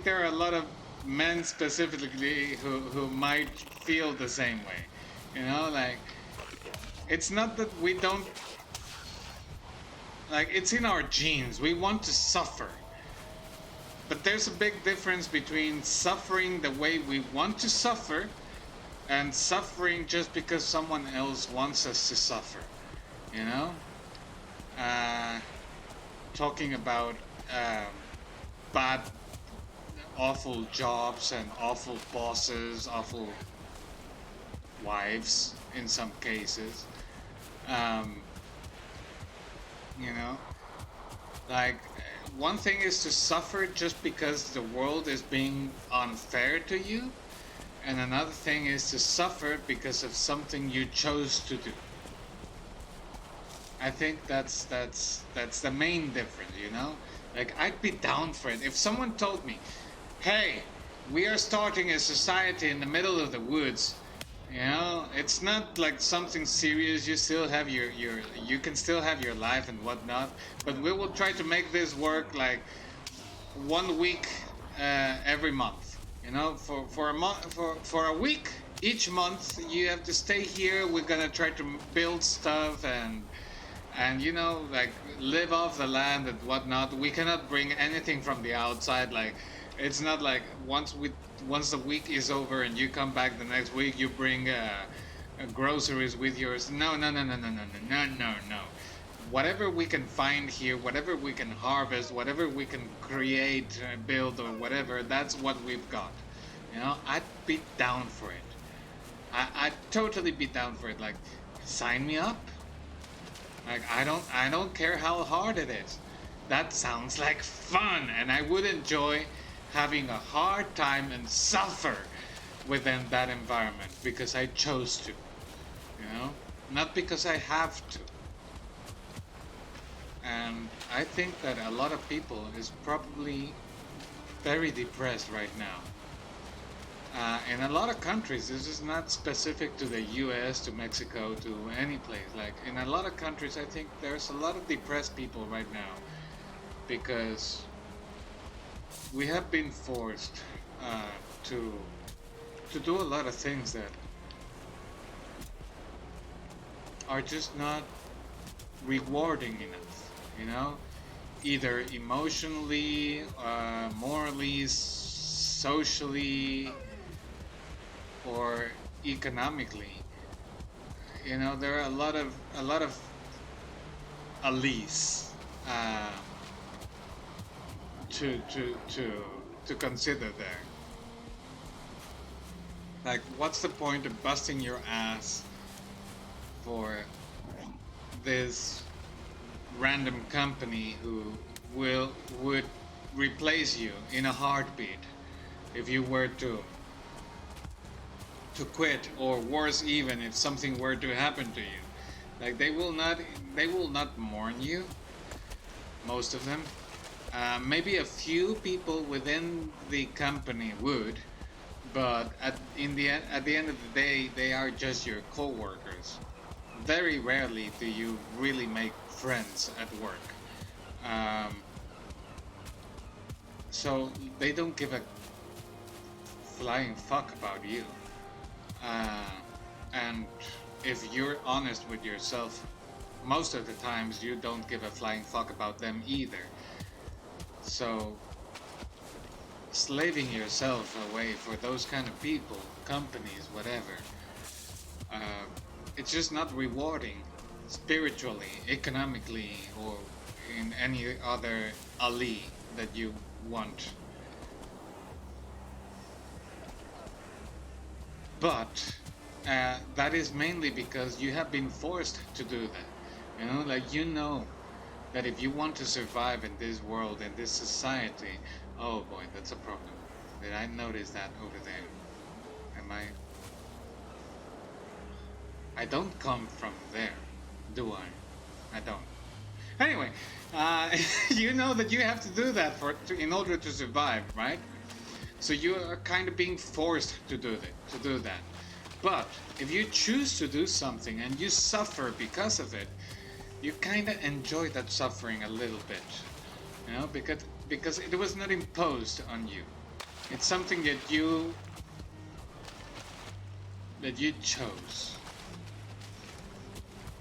there are a lot of men specifically who might feel the same way. You know, like, it's not that we don't, like, it's in our genes. We want to suffer. But there's a big difference between suffering the way we want to suffer and suffering just because someone else wants us to suffer. You know? Talking about bad, awful jobs and awful bosses, awful wives in some cases. You know, like, one thing is to suffer just because the world is being unfair to you, and another thing is to suffer because of something you chose to do. I think that's the main difference, you know? Like, I'd be down for it. If someone told me, hey, we are starting a society in the middle of the woods, you know, it's not like something serious, you still have you can still have your life and whatnot, but we will try to make this work like 1 week every month. You know, for a month, for a week each month you have to stay here, we're gonna try to build stuff and you know, like, live off the land and whatnot. We cannot bring anything from the outside. Like, it's not like once the week is over and you come back the next week, you bring groceries with yours. No. Whatever we can find here, whatever we can harvest, whatever we can create, build, or whatever, that's what we've got. You know, I'd be down for it. I'd totally be down for it. Like, sign me up. Like, I don't care how hard it is. That sounds like fun, and I would enjoy having a hard time and suffer within that environment because I chose to, you know, not because I have to. And I think that a lot of people is probably very depressed right now. In a lot of countries, this is not specific to the US, to Mexico, to any place. Like, in a lot of countries, I think there's a lot of depressed people right now because we have been forced to do a lot of things that are just not rewarding enough, you know, either emotionally, morally, socially, or economically. You know, there are a lot of alleys to consider there. Like, what's the point of busting your ass for this random company who would replace you in a heartbeat if you were to quit, or worse, even if something were to happen to you? Like, they will not mourn you, most of them. Maybe a few people within the company would, but at the end of the day, they are just your co-workers. Very rarely do you really make friends at work. So they don't give a flying fuck about you. And if you're honest with yourself, most of the times you don't give a flying fuck about them either. So, slaving yourself away for those kind of people, companies, whatever, uh, it's just not rewarding spiritually, economically, or in any other alley that you want. But that is mainly because you have been forced to do that. You know, like you know that if you want to survive in this world, in this society, oh boy, that's a problem. Did I notice that over there? Am I don't come from there, do I? I don't. Anyway, you know that you have to do that in order to survive, right? So you are kind of being forced to do that. But if you choose to do something and you suffer because of it, you kind of enjoy that suffering a little bit, you know, because it was not imposed on you. It's something that you chose.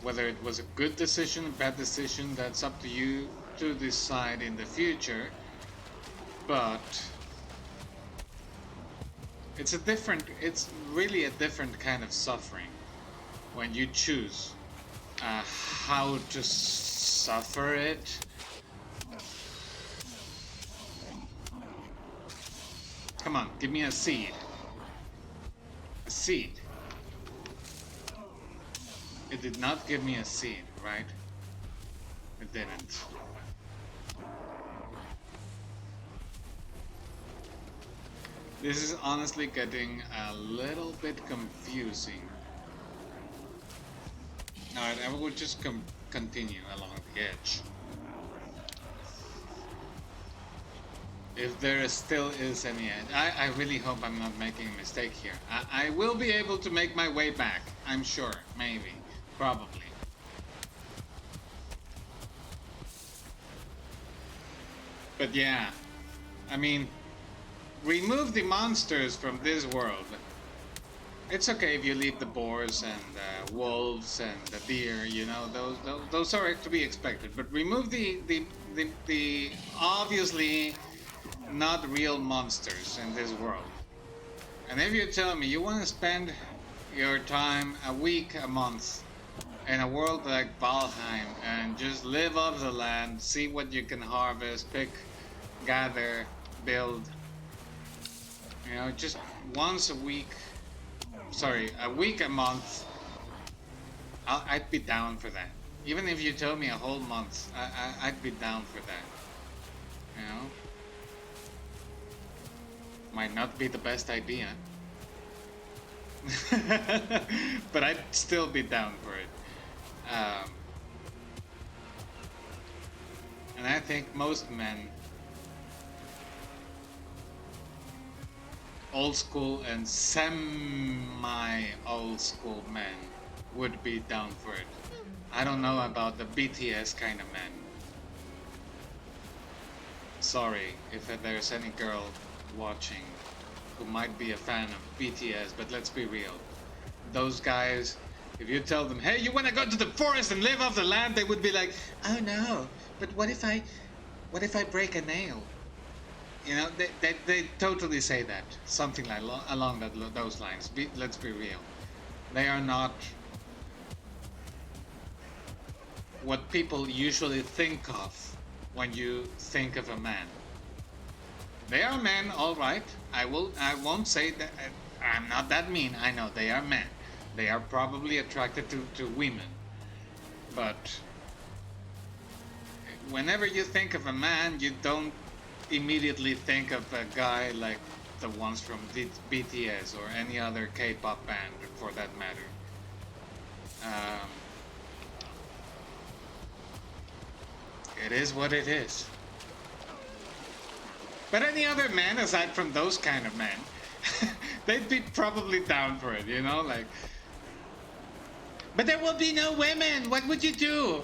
Whether it was a good decision, a bad decision, that's up to you to decide in the future. But it's really a different kind of suffering when you choose how to suffer it. Come on, give me a seed. A seed. It did not give me a seed, right? It didn't. This is honestly getting a little bit confusing. Alright, I will just continue along the edge. If there still is any edge. I really hope I'm not making a mistake here. I will be able to make my way back. I'm sure. Maybe. Probably. But yeah. I mean, remove the monsters from this world. It's okay if you leave the boars and wolves and the deer, you know, those are to be expected. But remove the obviously not real monsters in this world. And if you tell me you want to spend your time a week, a month in a world like Valheim and just live off the land, see what you can harvest, pick, gather, build, you know, just once a week, sorry, a week, a month, I'd be down for that. Even if you told me a whole month, I'd be down for that, you know. Might not be the best idea. But I'd still be down for it. And I think most men, old school and semi-old school men, would be down for it. I don't know about the BTS kind of men. Sorry if there's any girl watching who might be a fan of BTS, but let's be real. Those guys, if you tell them, hey, you want to go to the forest and live off the land, they would be like, oh no, but what if I break a nail? You know, they totally say that. Something like along those lines. Let's be real. They are not what people usually think of when you think of a man. They are men, all right. I won't say that. I'm not that mean. I know they are men. They are probably attracted to women. But whenever you think of a man, you don't immediately think of a guy like the ones from BTS or any other K-pop band, for that matter. It is what it is. But any other man, aside from those kind of men, they'd be probably down for it, you know, like. But there will be no women. What would you do?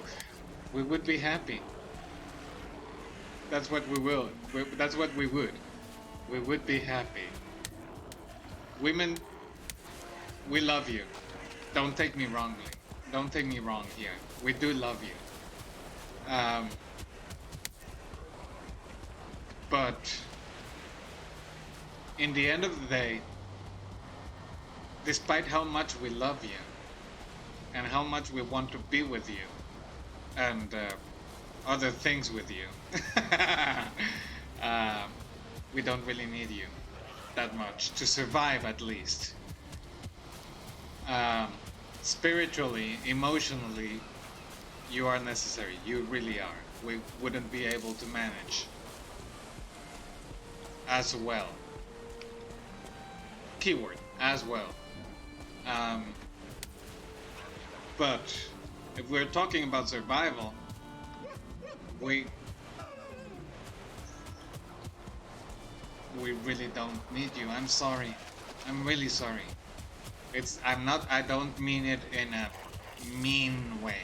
We would be happy. That's what we will. That's what we would. We would be happy. Women, we love you. Don't take me wrongly. Don't take me wrong here. We do love you. But in the end of the day, despite how much we love you and how much we want to be with you and other things with you, uh, we don't really need you that much to survive, at least. Spiritually, emotionally, you are necessary. You really are. We wouldn't be able to manage as well. Keyword, as well. But if we're talking about survival, we really don't need you. I'm sorry. I'm really sorry. I don't mean it in a mean way.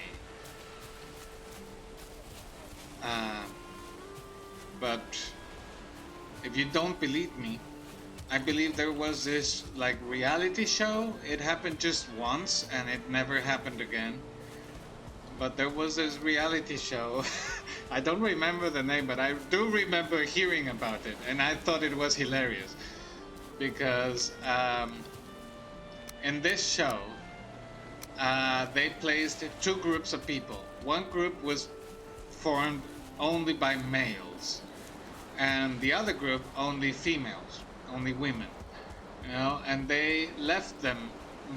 But if you don't believe me, I believe there was this like reality show. It happened just once and it never happened again. But there was this reality show. I don't remember the name, but I do remember hearing about it, and I thought it was hilarious because in this show they placed two groups of people. One group was formed only by males, and the other group only females, only women. You know, and they left them,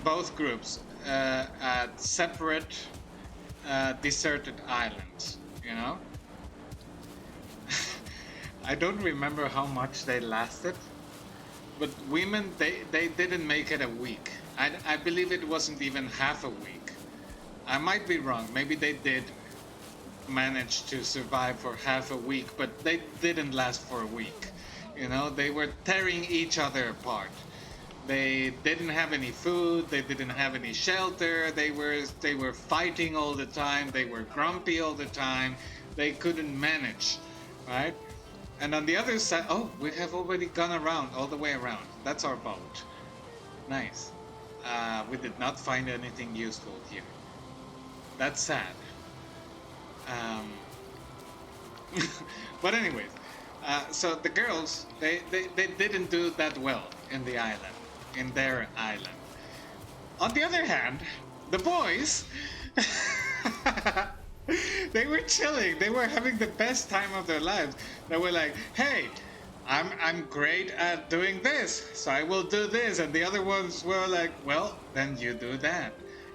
both groups, at separate deserted islands. You know, I don't remember how much they lasted, but women they didn't make it a week. I believe it wasn't even half a week. I might be wrong. Maybe they did manage to survive for half a week, but they didn't last for a week. You know, they were tearing each other apart. They didn't have any food, they didn't have any shelter, they were fighting all the time, they were grumpy all the time, they couldn't manage, right? And on the other side, oh, we have already gone around, all the way around. That's our boat. Nice. We did not find anything useful here. That's sad. But anyways, so the girls, they didn't do that well in the island, in their island. On the other hand, the boys, they were chilling. They were having the best time of their lives. They were like, hey, I'm great at doing this, so I will do this. And the other ones were like, well, then you do that.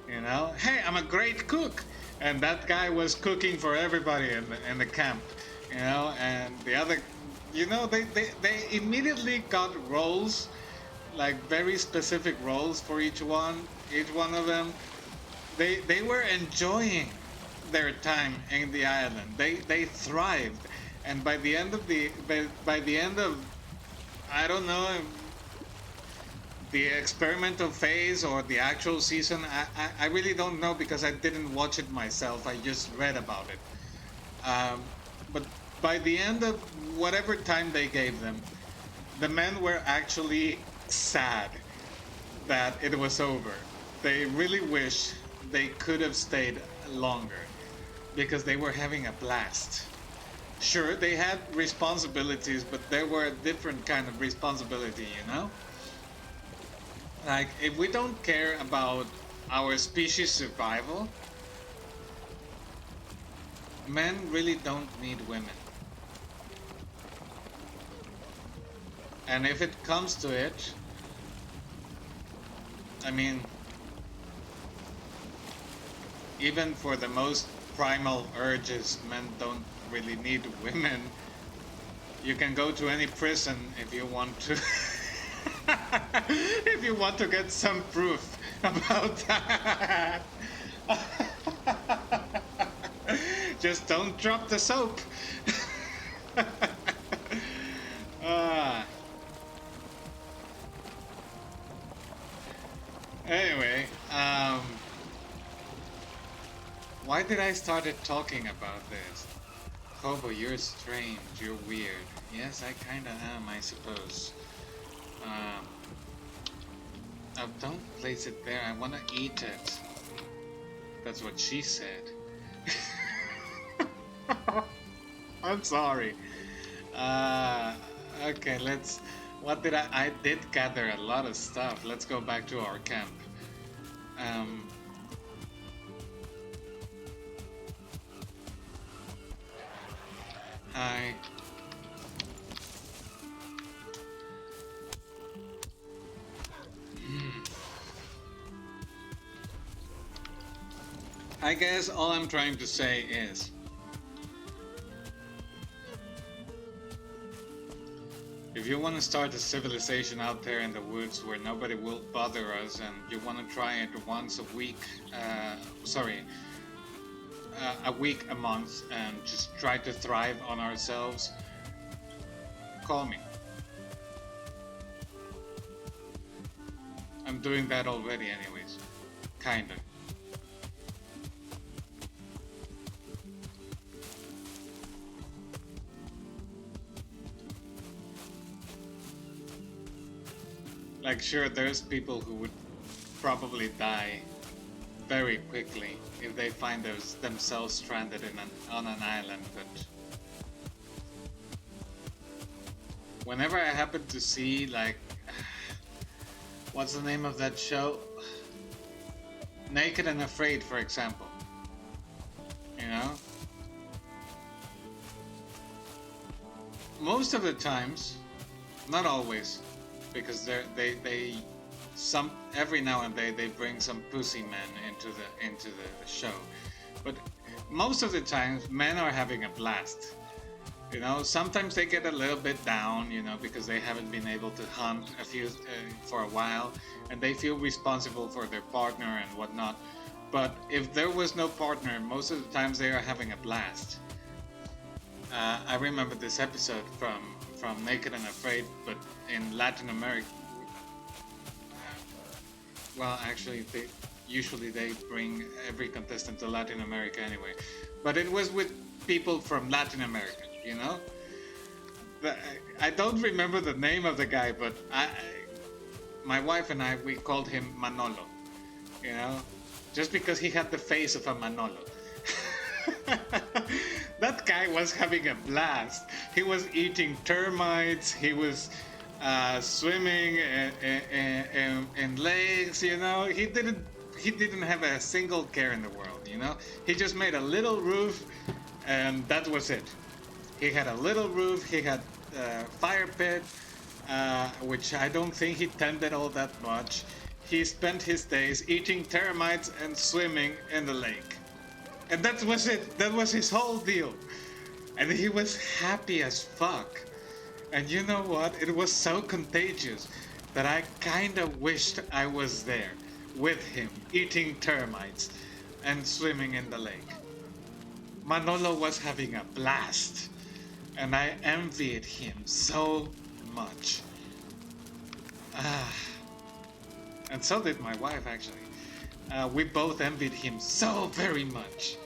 You know, hey, I'm a great cook. And that guy was cooking for everybody in the camp. You know, and the other, you know, they immediately got roles, like very specific roles for each one of them. They were enjoying their time in the island. They thrived, and by the end of I don't know, the experimental phase or the actual season, I really don't know because I didn't watch it myself. I just read about it. But by the end of whatever time they gave them, the men were actually sad that it was over. They really wish they could have stayed longer because they were having a blast. Sure, they had responsibilities, but they were a different kind of responsibility, you know? Like, if we don't care about our species' survival, men really don't need women. And if it comes to it, I mean, even for the most primal urges, men don't really need women. You can go to any prison if you want to. If you want to get some proof about that. Just don't drop the soap. Anyway, why did I started talking about this? Hobo, you're strange, you're weird. Yes, I kinda am, I suppose. Oh, don't place it there, I wanna eat it. That's what she said. I'm sorry. Uh, okay, let's. What did I? I did gather a lot of stuff. Let's go back to our camp. Um, I. I guess all I'm trying to say is if you want to start a civilization out there in the woods where nobody will bother us and you want to try it once a week, sorry, a week, a month, and just try to thrive on ourselves, call me. I'm doing that already, anyways. Kinda. Like, sure, there's people who would probably die very quickly if they find themselves stranded on an island, but whenever I happen to see, like, what's the name of that show? Naked and Afraid, for example. You know? Most of the times, not always, because they some every now and then they bring some pussy men into the show, but most of the times men are having a blast. You know, sometimes they get a little bit down, you know, because they haven't been able to hunt for a while, and they feel responsible for their partner and whatnot. But if there was no partner, most of the times they are having a blast. I remember this episode from Naked and Afraid, but in Latin America. Well, actually, usually they bring every contestant to Latin America anyway. But it was with people from Latin America, you know. I don't remember the name of the guy, but my wife and I, we called him Manolo, you know, just because he had the face of a Manolo. That guy was having a blast. He was eating termites. He was swimming in lakes. You know, he didn't have a single care in the world. You know, he just made a little roof, and that was it. He had a little roof. He had a fire pit, which I don't think he tended all that much. He spent his days eating termites and swimming in the lake. And that was it. That was his whole deal. And he was happy as fuck. And you know what? It was so contagious that I kind of wished I was there with him, eating termites and swimming in the lake. Manolo was having a blast. And I envied him so much. And so did my wife, actually. We both envied him so very much.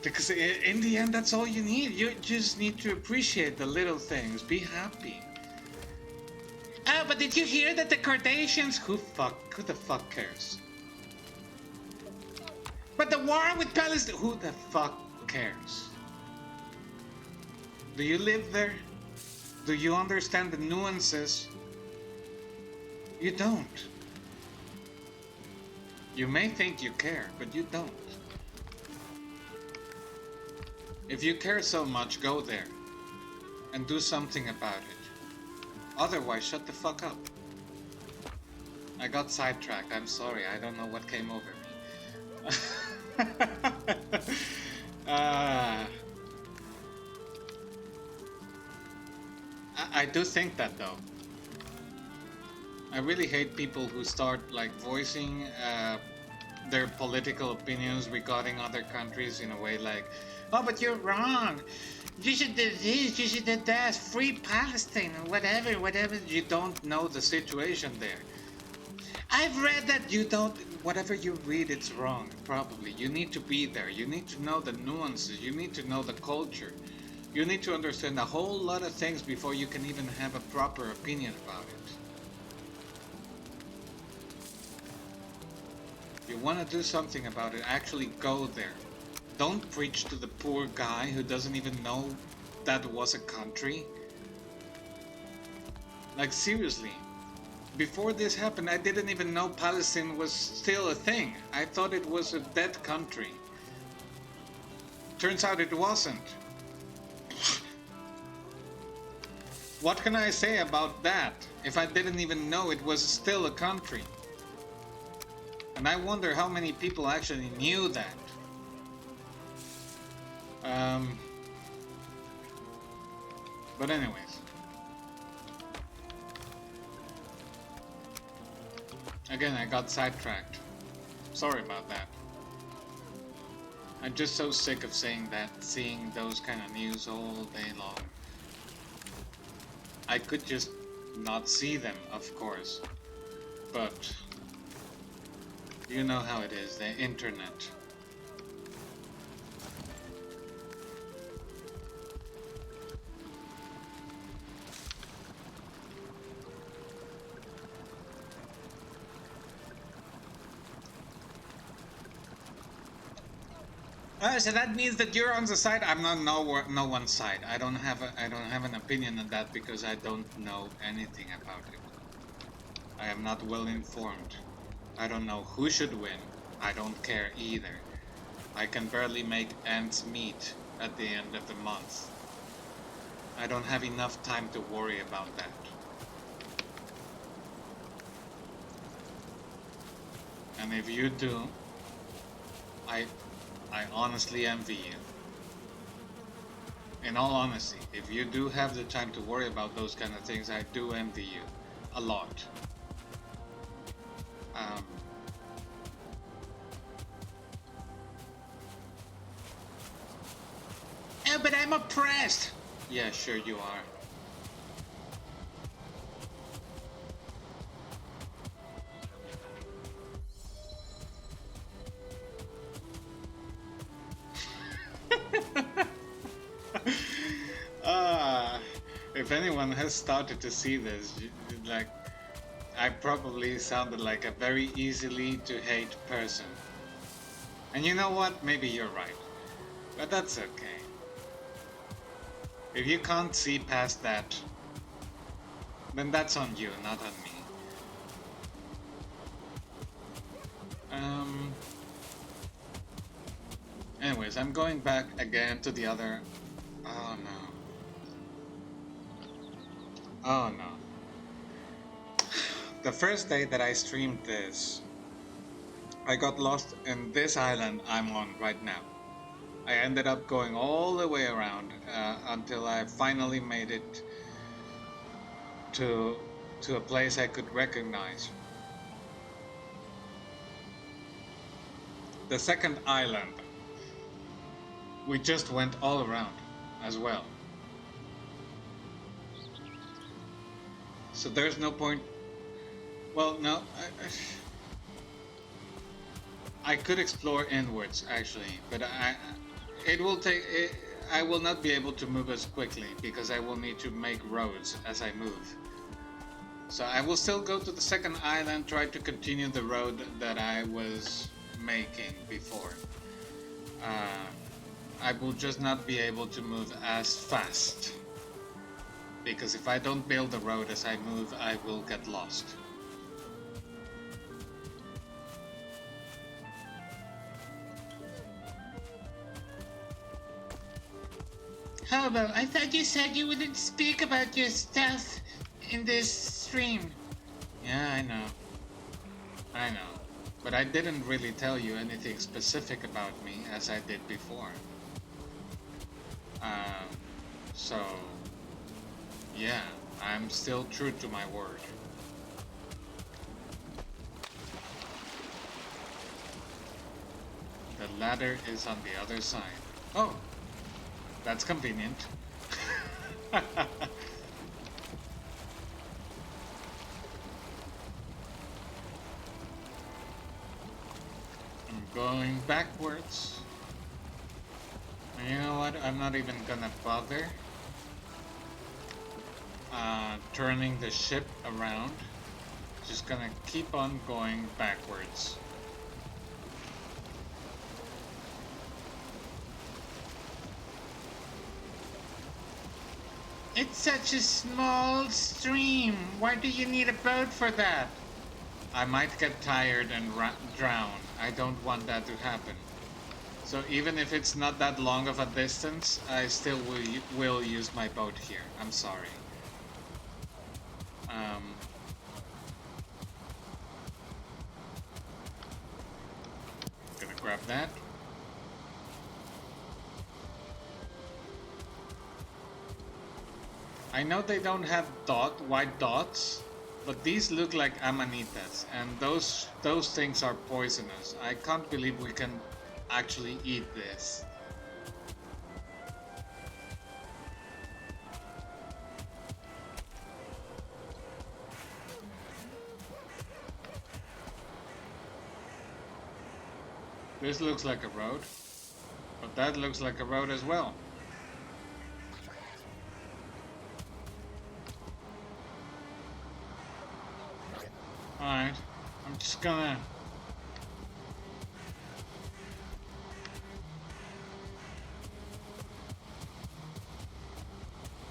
Because in the end, that's all you need. You just need to appreciate the little things. Be happy. Oh, but did you hear that the Kardashians? Who the fuck cares? But the war with Palestine? Who the fuck cares? Do you live there? Do you understand the nuances? You don't. You may think you care, but you don't. If you care so much, go there and do something about it. Otherwise, shut the fuck up. I got sidetracked. I'm sorry. I don't know what came over me. I do think that, though. I really hate people who start like voicing their political opinions regarding other countries in a way like, oh, but you're wrong. You should do this, you should do that, free Palestine, whatever. You don't know the situation there. I've read that you don't, whatever you read, it's wrong, probably. You need to be there. You need to know the nuances. You need to know the culture. You need to understand a whole lot of things before you can even have a proper opinion about it. If you want to do something about it, actually go there. Don't preach to the poor guy who doesn't even know that was a country. Like, seriously. Before this happened, I didn't even know Palestine was still a thing. I thought it was a dead country. Turns out it wasn't. What can I say about that if I didn't even know it was still a country? And I wonder how many people actually knew that. But anyways. Again, I got sidetracked. Sorry about that. I'm just so sick of saying that, seeing those kind of news all day long. I could just not see them, of course. But you know how it is, the internet. So that means that you're on the side. I'm not no one's side. I don't have an opinion on that because I don't know anything about it. I am not well informed. I don't know who should win. I don't care either. I can barely make ends meet at the end of the month. I don't have enough time to worry about that. And if you do, I honestly envy you. In all honesty, if you do have the time to worry about those kind of things, I do envy you a lot. Oh, but I'm oppressed! Yeah, sure you are. If anyone has started to see this, like, I probably sounded like a very easily to hate person. And you know what? Maybe you're right. But that's okay. If you can't see past that, then that's on you, not on me. Anyways, I'm going back again to the other... Oh no. Oh no. The first day that I streamed this, I got lost in this island I'm on right now. I ended up going all the way around until I finally made it to a place I could recognize. The second island, we just went all around as well. So there's no point. Well, no, I could explore inwards actually, but it will take. I will not be able to move as quickly because I will need to make roads as I move. So I will still go to the second island, try to continue the road that I was making before. I will just not be able to move as fast. Because if I don't build the road as I move, I will get lost. Hobo, I thought you said you wouldn't speak about your stuff in this stream. Yeah, I know. I know. But I didn't really tell you anything specific about me as I did before. So... yeah, I'm still true to my word. The ladder is on the other side. Oh, that's convenient. I'm going backwards. And you know what? I'm not even gonna bother turning the ship around. Just gonna keep on going backwards. It's such a small stream. Why do you need a boat for that? I might get tired and drown. I don't want that to happen. So even if it's not that long of a distance, I still will use my boat here. I'm sorry. Gonna grab that. I know they don't have white dots, but these look like amanitas, and those things are poisonous. I can't believe we can actually eat this. This looks like a road, but that looks like a road as well. Alright, I'm just gonna...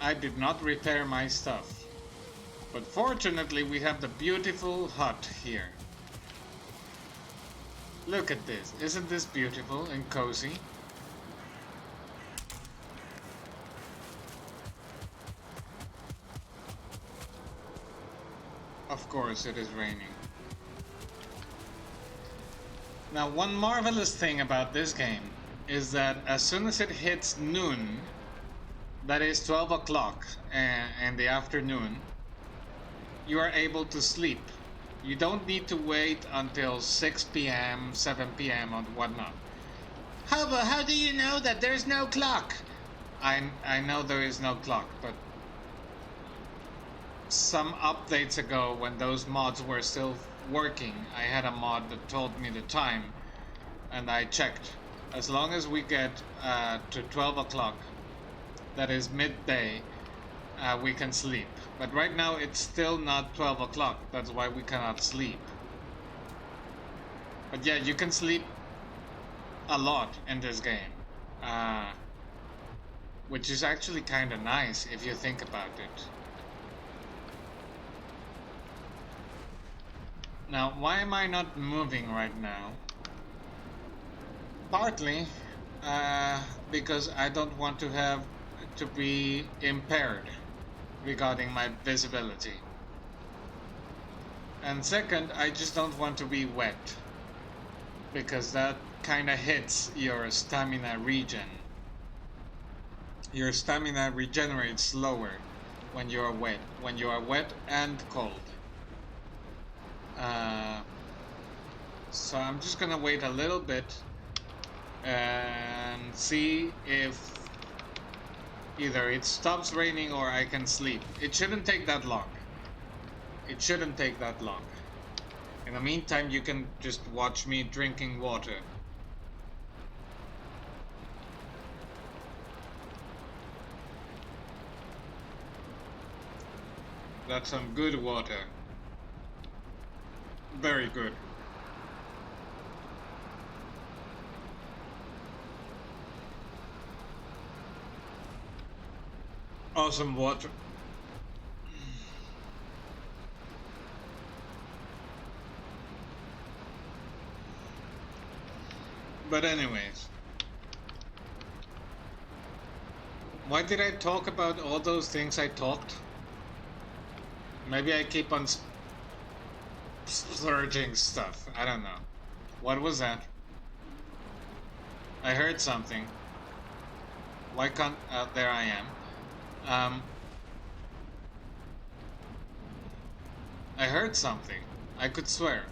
I did not repair my stuff. But fortunately we have the beautiful hut here. Look at this. Isn't this beautiful and cozy? Of course it is raining. Now one marvelous thing about this game is that as soon as it hits noon, that is 12 o'clock in the afternoon, you are able to sleep. You don't need to wait until 6 p.m., 7 p.m. or whatnot. How do you know that there's no clock? I know there is no clock, but some updates ago when those mods were still working, I had a mod that told me the time, and I checked. As long as we get to 12 o'clock, that is midday, we can sleep. But right now it's still not 12 o'clock, that's why we cannot sleep. But yeah, you can sleep a lot in this game, which is actually kind of nice if you think about it. Now, why am I not moving right now? Partly because I don't want to be impaired regarding my visibility. And second, I just don't want to be wet, because that kind of hits your stamina regen. Your stamina regenerates slower when you are wet and cold. So I'm just gonna wait a little bit and see if either it stops raining or I can sleep. It shouldn't take that long. It shouldn't take that long. In the meantime, you can just watch me drinking water. That's some good water. Very good. Awesome water. But anyways, why did I talk about all those things I talked? Maybe I keep on splurging stuff. I don't know. What was that? I heard something. Why can't... there I am. I heard something. I could swear.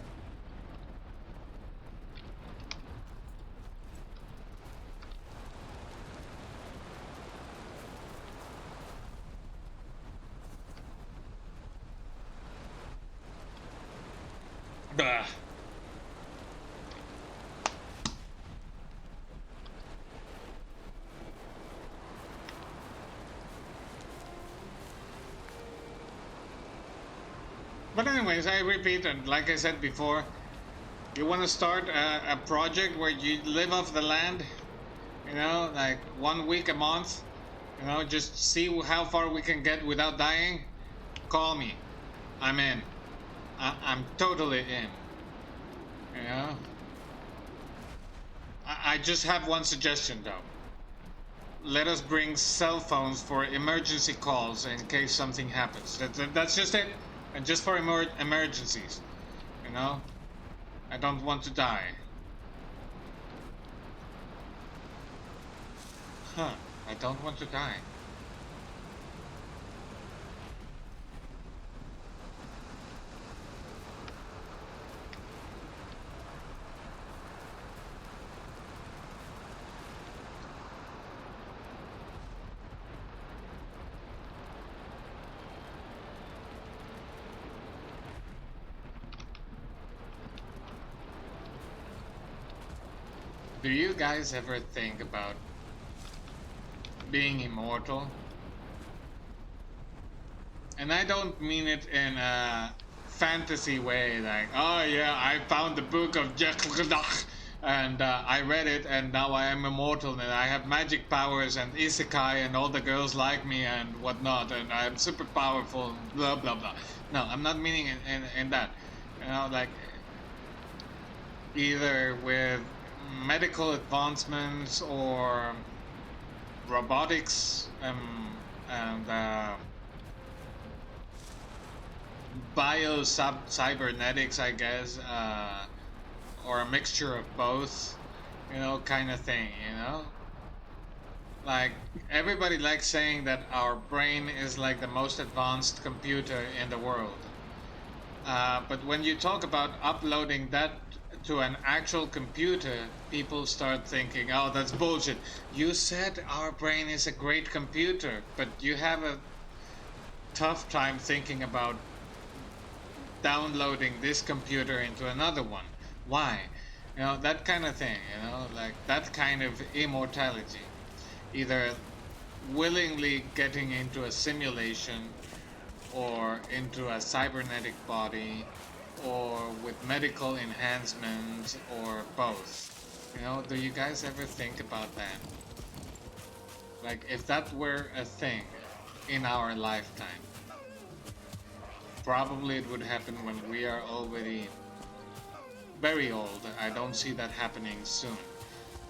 Bah. But anyways, I repeat, and like I said before, you want to start a project where you live off the land, you know, like 1 week a month, You know, just see how far we can get without dying. Call me. I'm in. I'm totally in. You know? I just have one suggestion though. Let us bring cell phones for emergency calls in case something happens. That's just it. And just for emergencies. You know? I don't want to die. Huh. I don't want to die. Do you guys ever think about being immortal? And I don't mean it in a fantasy way, like, oh yeah, I found the book of Jack and I read it and now I am immortal and I have magic powers and isekai and all the girls like me and whatnot and I'm super powerful, blah blah blah. No, I'm not meaning it in that. You know, like either with medical advancements or robotics and cybernetics, I guess, or a mixture of both, you know, kind of thing, you know? Like, everybody likes saying that our brain is like the most advanced computer in the world. But when you talk about uploading that to an actual computer, people start thinking, oh, that's bullshit. You said our brain is a great computer, but you have a tough time thinking about downloading this computer into another one. Why? You know, that kind of thing, you know, like that kind of immortality. Either willingly getting into a simulation or into a cybernetic body or with medical enhancements or both. You know, do you guys ever think about that? Like, if that were a thing in our lifetime, probably it would happen when we are already very old. I don't see that happening soon.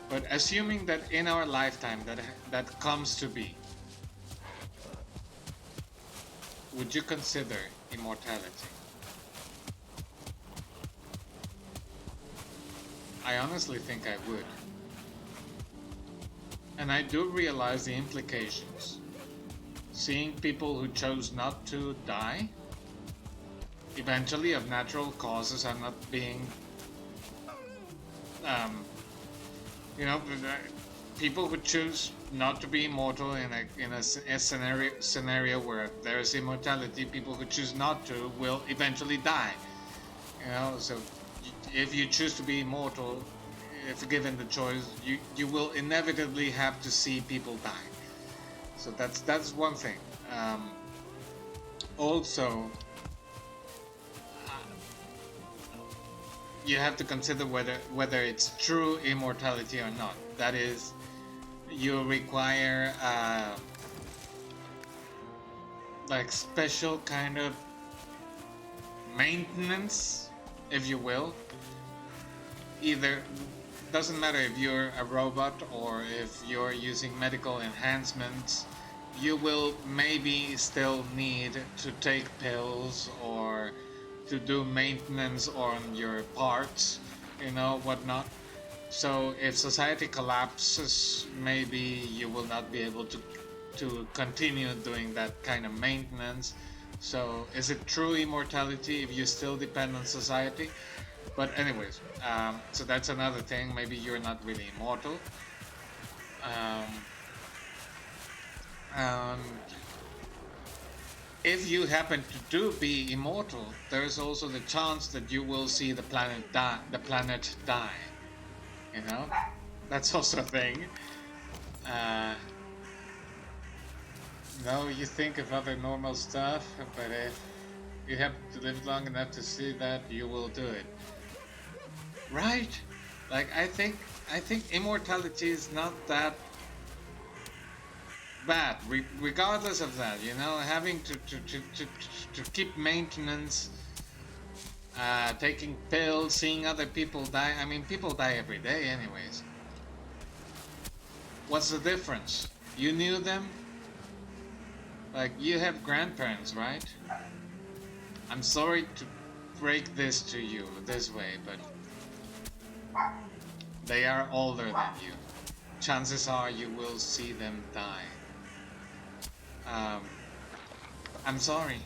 But assuming that in our lifetime that comes to be, would you consider immortality? I honestly think I would. And I do realize the implications. Seeing people who chose not to die, eventually of natural causes and not being, you know, people who choose not to be immortal in a scenario where there is immortality, people who choose not to will eventually die. You know, so if you choose to be immortal, if given the choice, you will inevitably have to see people die. So that's one thing. Also, you have to consider whether it's true immortality or not. That is, you require like special kind of maintenance, if you will. Either, doesn't matter if you're a robot or if you're using medical enhancements, you will maybe still need to take pills or to do maintenance on your parts, you know, whatnot. So if society collapses, maybe you will not be able to continue doing that kind of maintenance. So is it true immortality if you still depend on society? But anyways, so that's another thing. Maybe you're not really immortal. Um, if you happen to be immortal, there's also the chance that you will see the planet die. You know, that's also a thing. No, you think of other normal stuff, but if you have to live long enough to see that, you will do it. Right? Like, I think immortality is not that bad. Regardless of that, you know, having to keep maintenance, taking pills, seeing other people die. I mean, people die every day, anyways. What's the difference? You knew them? Like, you have grandparents, right? I'm sorry to break this to you this way, but they are older than you. Chances are you will see them die. Um, I'm sorry.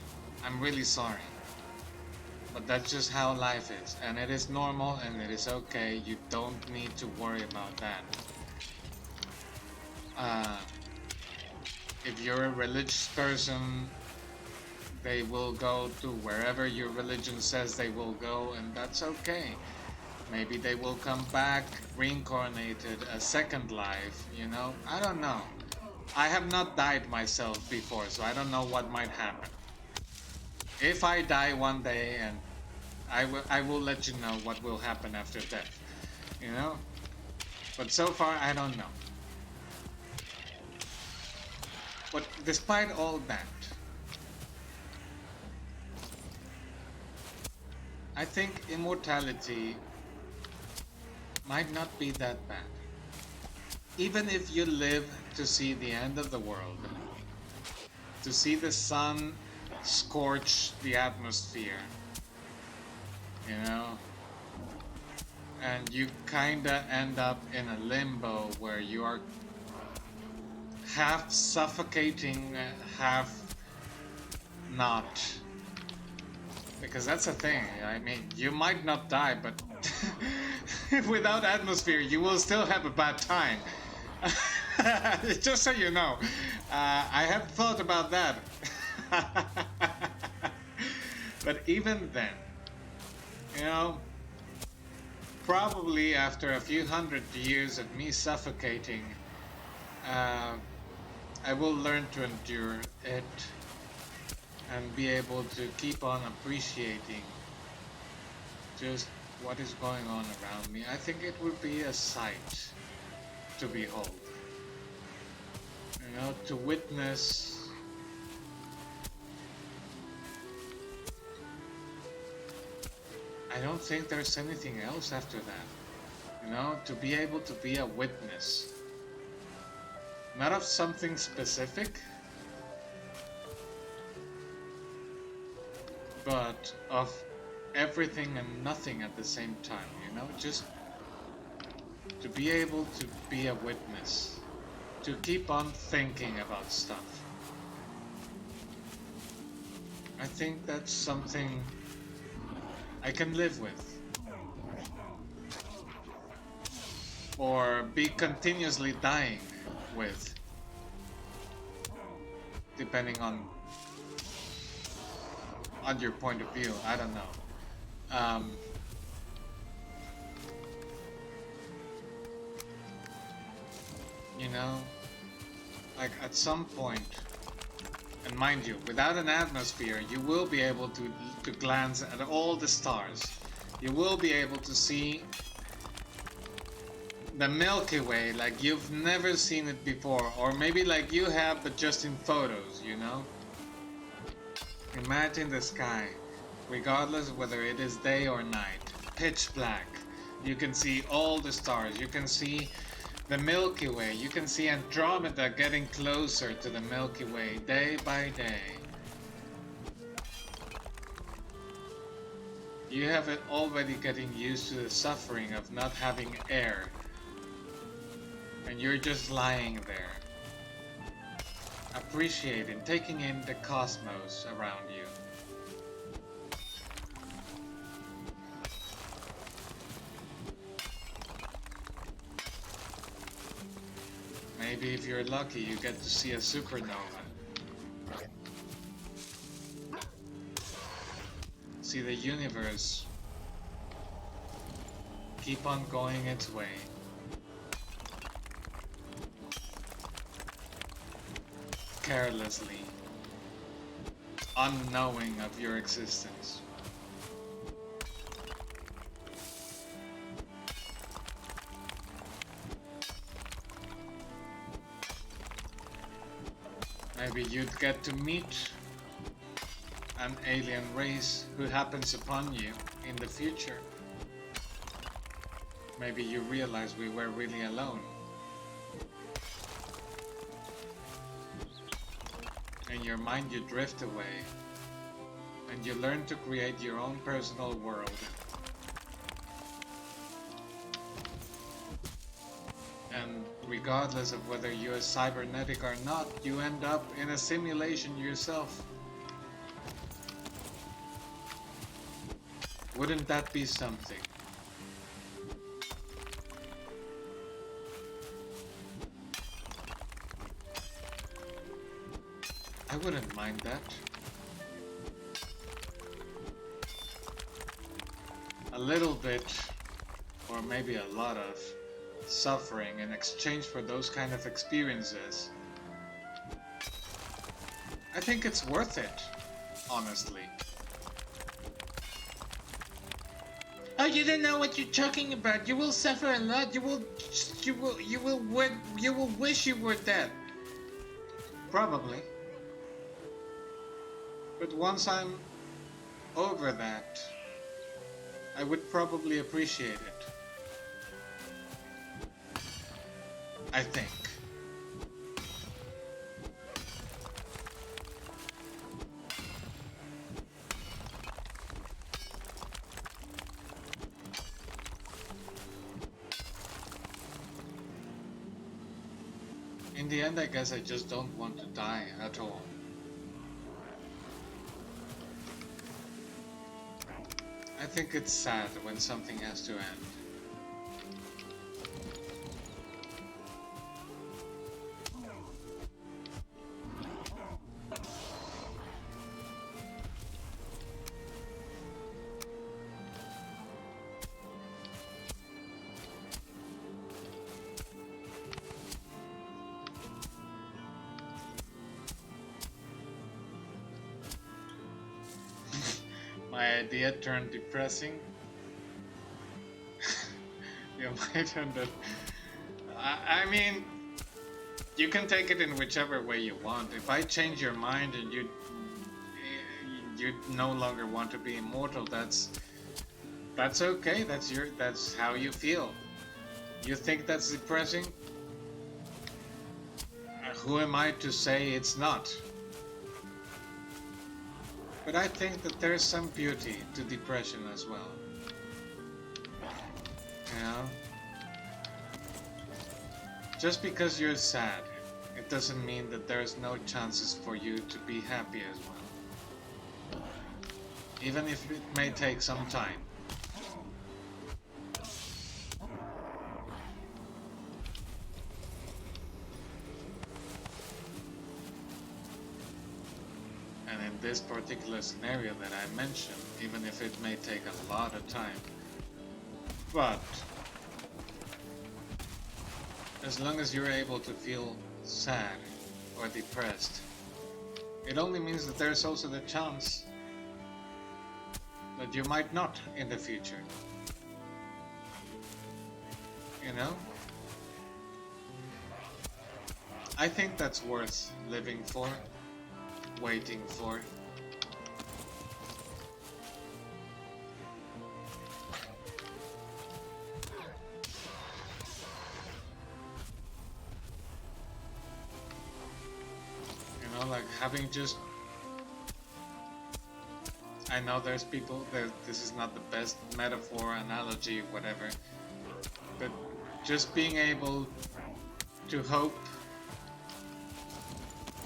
I'm really sorry. But that's just how life is. And it is normal and it is okay. You don't need to worry about that. Uh, if you're a religious person, they will go to wherever your religion says they will go, and that's okay. Maybe they will come back reincarnated a second life, you know? I don't know. I have not died myself before, so I don't know what might happen. If I die one day, and I will let you know what will happen after death, you know? But so far, I don't know. But despite all that, I think immortality might not be that bad. Even if you live to see the end of the world, to see the sun scorch the atmosphere, you know, and you kinda end up in a limbo where you are half suffocating, half not. Because that's the thing, I mean, you might not die, but without atmosphere, you will still have a bad time. Just so you know, I have thought about that. But even then, you know, probably after a few hundred years of me suffocating, I will learn to endure it and be able to keep on appreciating just what is going on around me. I think it would be a sight to behold. You know, to witness I don't think there's anything else after that. You know, to be able to be a witness. Not of something specific, but of everything and nothing at the same time, you know? Just to be able to be a witness. To keep on thinking about stuff. I think that's something I can live with. Or be continuously dying with. Depending on your point of view, I don't know. You know, like at some point, and mind you, without an atmosphere, you will be able to glance at all the stars. You will be able to see the Milky Way like you've never seen it before, or maybe like you have, but just in photos, you know? Imagine the sky, regardless of whether it is day or night, pitch black. You can see all the stars, you can see the Milky Way, you can see Andromeda getting closer to the Milky Way day by day. You have it already getting used to the suffering of not having air. And you're just lying there, appreciating, taking in the cosmos around you. Maybe if you're lucky, you get to see a supernova. See the universe keep on going its way. Carelessly, unknowing of your existence. Maybe you'd get to meet an alien race who happens upon you in the future. Maybe you realize we were really alone. In your mind you drift away, and you learn to create your own personal world. And regardless of whether you're cybernetic or not, you end up in a simulation yourself. Wouldn't that be something? I wouldn't mind that. A little bit, or maybe a lot of, suffering in exchange for those kind of experiences. I think it's worth it, honestly. Oh, you don't know what you're talking about. You will suffer a lot. You will wish you were dead. Probably. But once I'm over that, I would probably appreciate it. I think. In the end, I guess I just don't want to die at all. I think it's sad when something has to end. My idea turned depressing. You might end up... I mean, you can take it in whichever way you want. If I change your mind and you no longer want to be immortal, that's okay. That's how you feel. You think that's depressing? Who am I to say it's not? But I think that there's some beauty to depression as well. You know? Just because you're sad, it doesn't mean that there's no chances for you to be happy as well. Even if it may take some time. And in this particular scenario that I mentioned, even if it may take a lot of time, but as long as you're able to feel sad or depressed, it only means that there's also the chance that you might not in the future. You know? I think that's worth living for. Waiting for. You know, like having just... I know there's people that this is not the best metaphor, analogy, whatever, but just being able to hope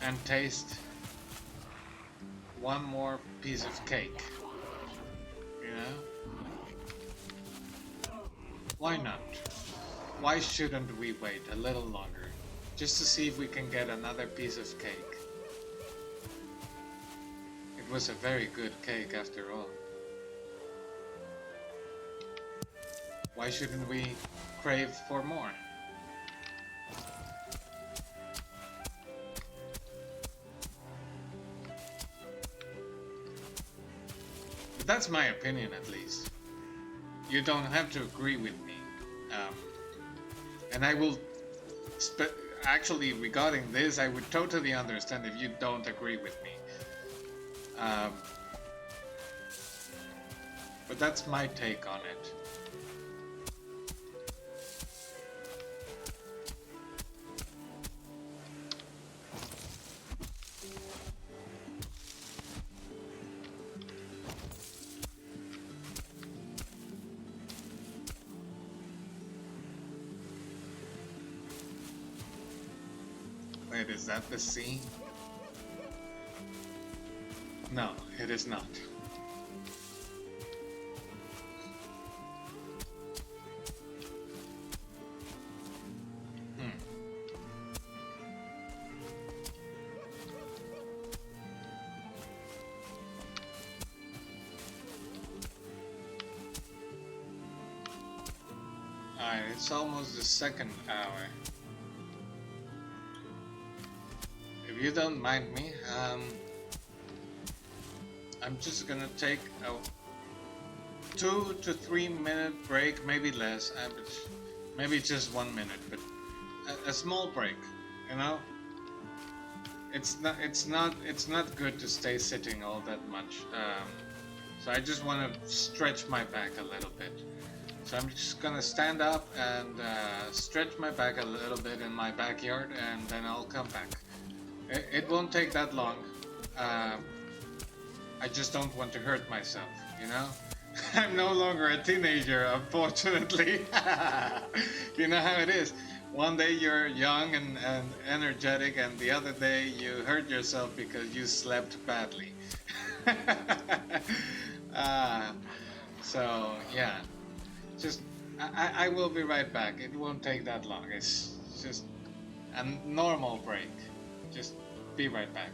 and taste one more piece of cake, you know? Why not? Why shouldn't we wait a little longer, just to see if we can get another piece of cake? It was a very good cake after all. Why shouldn't we crave for more? That's my opinion, at least. You don't have to agree with me, and actually, regarding this, I would totally understand if you don't agree with me. Um, but that's my take on it. Wait, is that the sea? No, it is not. Hmm. Alright, it's almost the second hour. If you don't mind me, I'm just gonna take a 2 to 3 minute break, maybe less, maybe just 1 minute, but a small break, you know? It's not good to stay sitting all that much. So I just want to stretch my back a little bit. So I'm just gonna stand up and stretch my back a little bit in my backyard, and then I'll come back. It won't take that long. Uh, I just don't want to hurt myself, you know? I'm no longer a teenager, unfortunately. You know how it is. One day you're young and energetic, and the other day you hurt yourself because you slept badly. uh, so, yeah. Just, I will be right back. It won't take that long. It's just a normal break. Just be right back.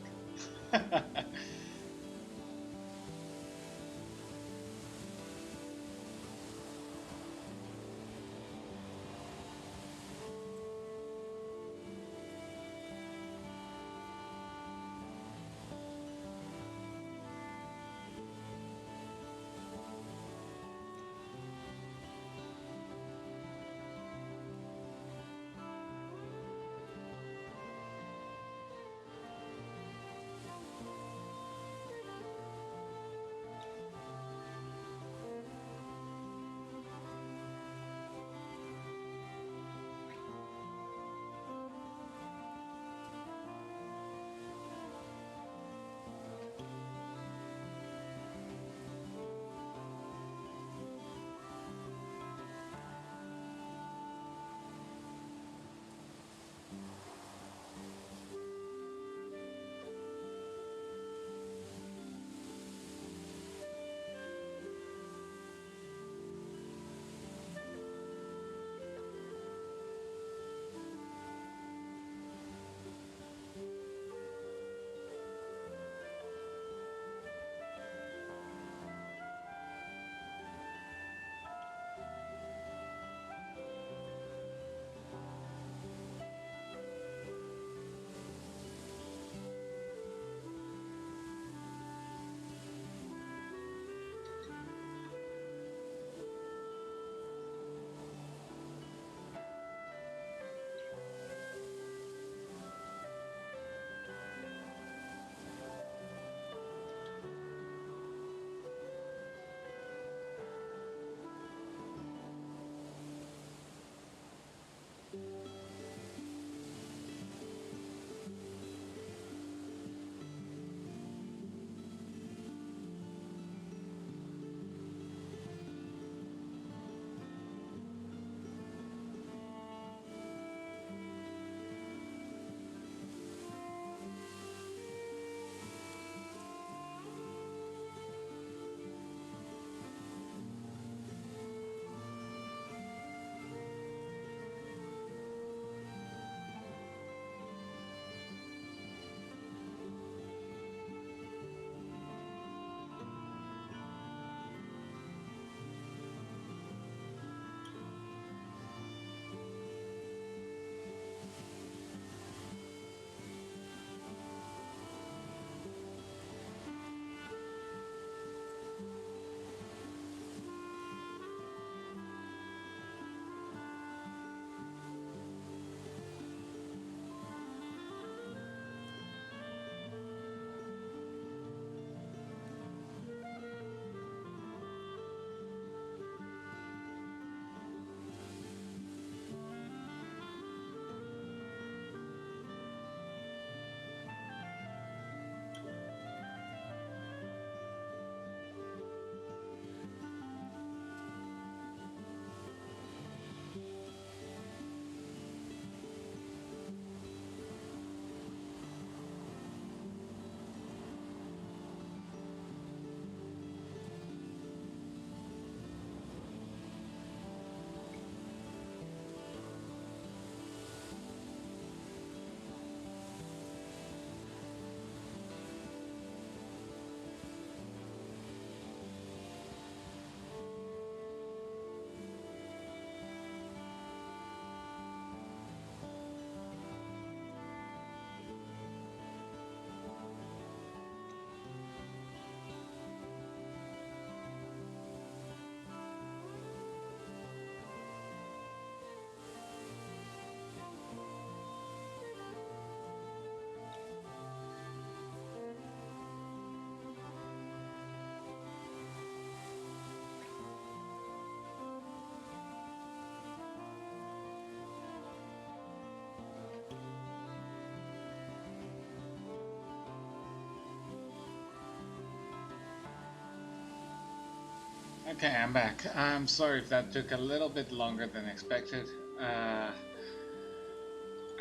Okay, I'm back. I'm sorry if that took a little bit longer than expected. Uh,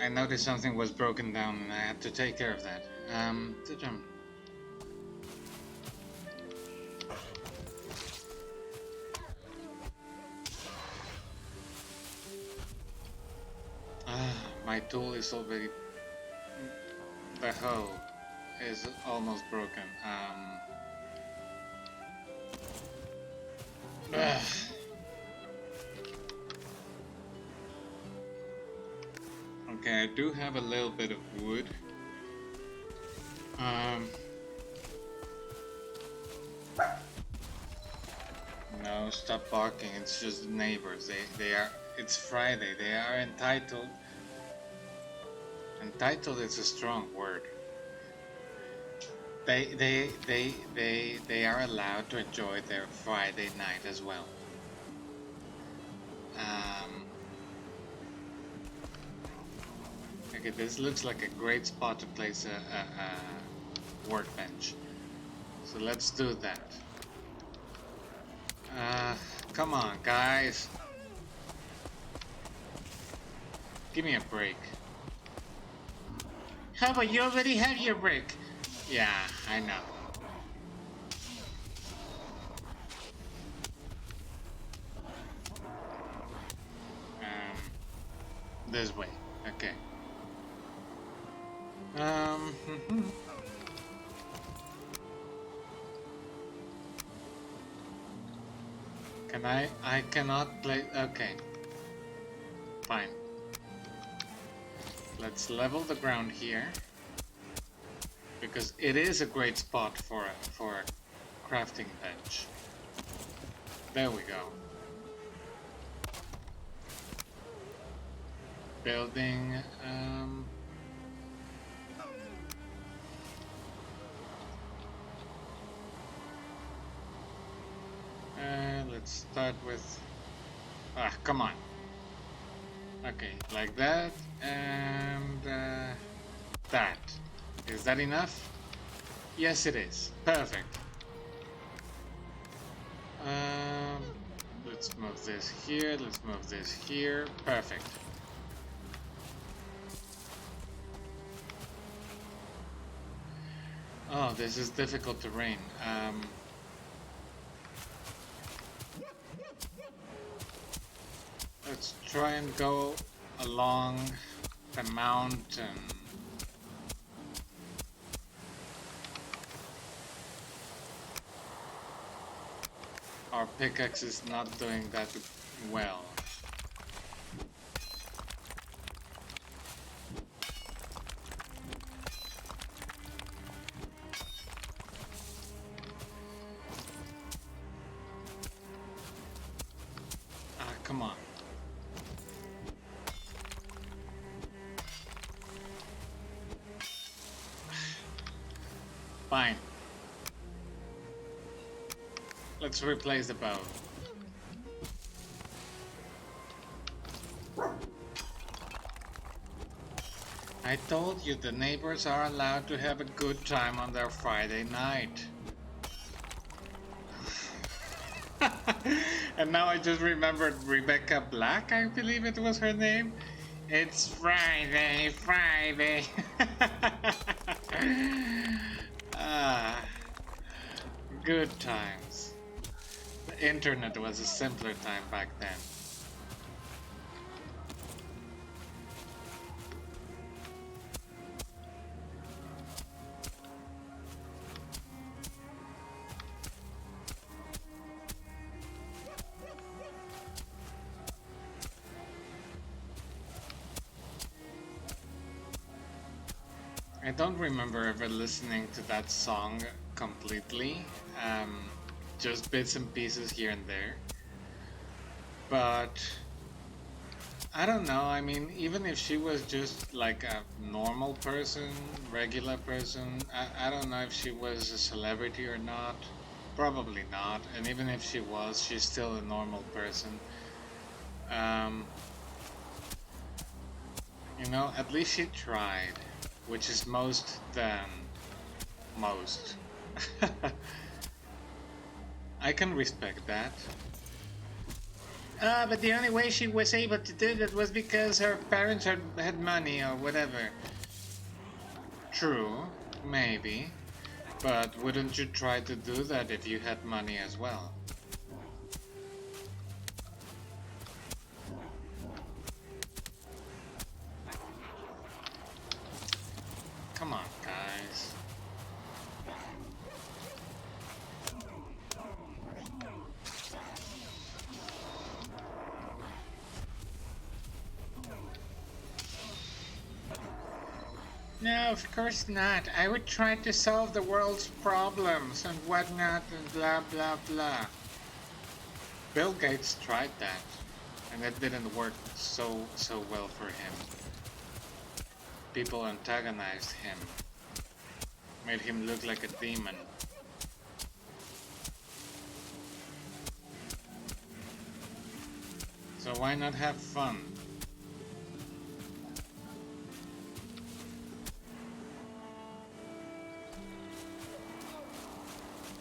I noticed something was broken down and I had to take care of that. My tool is already... The hoe is almost broken. Okay, I do have a little bit of wood. No, stop barking. It's just the neighbors. They are. It's Friday. They are entitled. Entitled is a strong word. They are allowed to enjoy their Friday night as well. Okay, this looks like a great spot to place a workbench. So let's do that. Come on, guys. Give me a break. How about you already have your break? Yeah, I know. This way. Okay. Can I cannot play. Okay. Fine. Let's level the ground here, because it is a great spot for a crafting bench. There we go. Building. Let's start with... come on. Okay, like that, and that. Is that enough? Yes, it is. Perfect. Let's move this here, let's move this here. Perfect. Oh, this is difficult terrain. Let's try and go along the mountain. Our pickaxe is not doing that well. Come on. Fine. Let's replace the bow. I told you the neighbors are allowed to have a good time on their Friday night. And now I just remembered Rebecca Black, I believe it was her name. It's Friday, Friday. Good times. The internet was a simpler time back then. I don't remember ever listening to that song completely, just bits and pieces here and there. But I don't know, I mean, even if she was just like a normal person, regular person, I don't know if she was a celebrity or not. Probably not, and even if she was, she's still a normal person. You know, at least she tried. Which is most than most. I can respect that. But the only way she was able to do that was because her parents had money or whatever. True, maybe. But wouldn't you try to do that if you had money as well? Come on, guys. No, of course not. I would try to solve the world's problems and whatnot and blah blah blah. Bill Gates tried that, and it didn't work so well for him. People antagonized him, made him look like a demon. So why not have fun?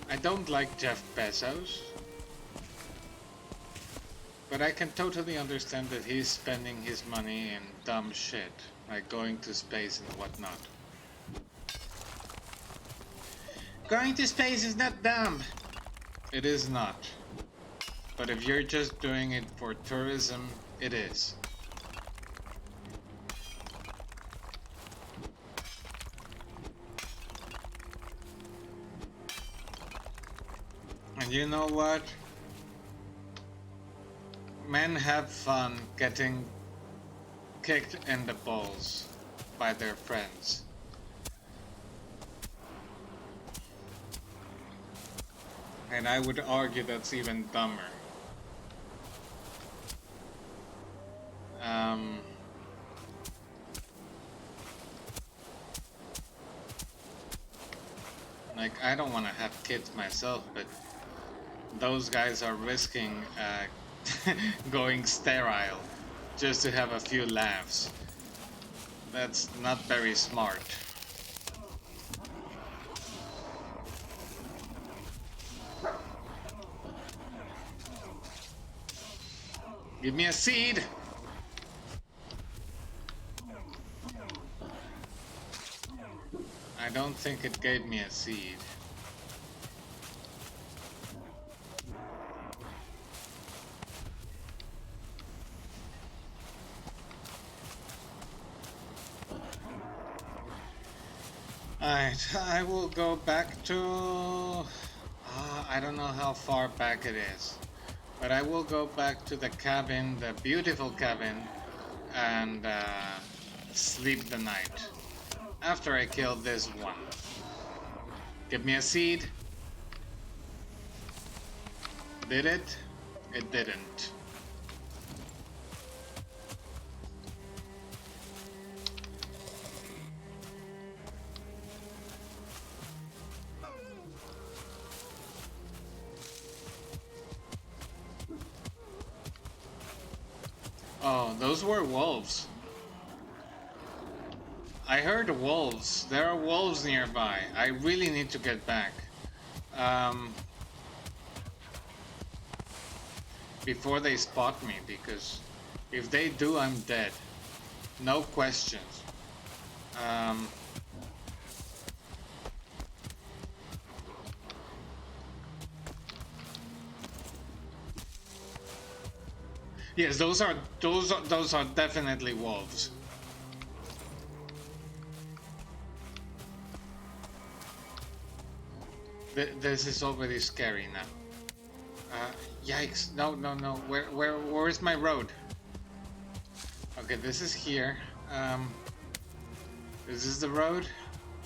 I don't like Jeff Bezos, but I can totally understand that he's spending his money in dumb shit, like going to space and whatnot. Going to space is not dumb! It is not. But if you're just doing it for tourism, it is. And you know what? Men have fun getting kicked in the balls by their friends. And I would argue that's even dumber. Like, I don't want to have kids myself, but those guys are risking going sterile just to have a few laughs. That's not very smart. Give me a seed! I don't think it gave me a seed. Alright, I will go back to... I don't know how far back it is. But I will go back to the cabin, the beautiful cabin, and sleep the night. After I kill this one. Give me a seed. Did it? It didn't. Oh, those were wolves. I heard wolves. There are wolves nearby. I really need to get back. Before they spot me, because if they do, I'm dead. No questions. Yes, those are definitely wolves. This is already scary now. Yikes! No, no, no. Where is my road? Okay, this is here. Is this the road?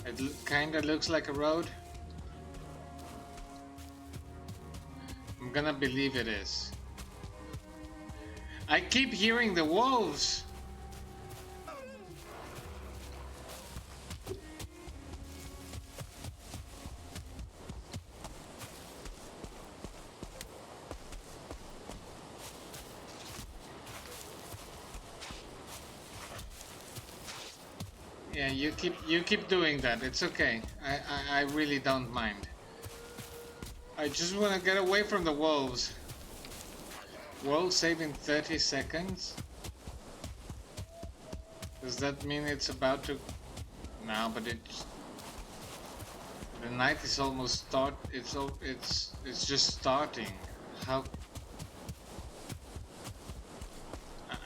It kinda looks like a road. I'm gonna believe it is. I keep hearing the wolves. Yeah, you keep doing that. It's okay. I really don't mind. I just want to get away from the wolves. World save in 30 seconds? Does that mean it's about to... No, but it's... The night is almost it's just starting. How...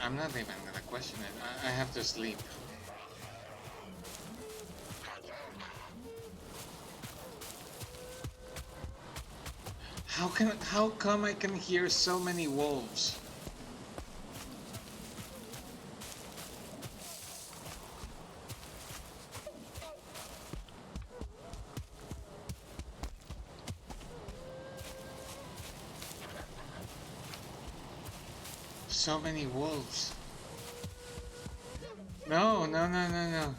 I'm not even gonna question it. I have to sleep. How come I can hear so many wolves? So many wolves. No, no, no, no, no.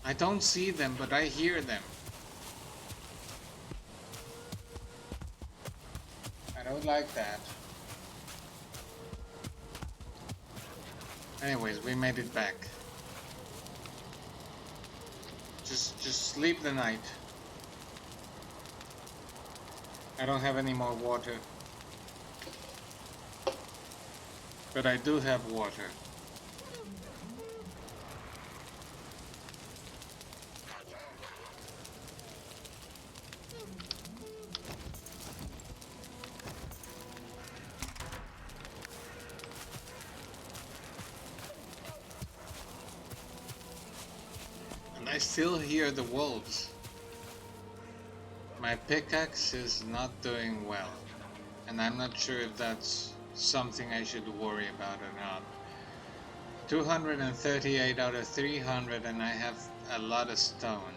I don't see them, but I hear them. I don't like that. Anyways, we made it back. Just sleep the night. I don't have any more water. But I do have water. And I still hear the wolves. My pickaxe is not doing well. And I'm not sure if that's something I should worry about or not. 238 out of 300 and I have a lot of stone.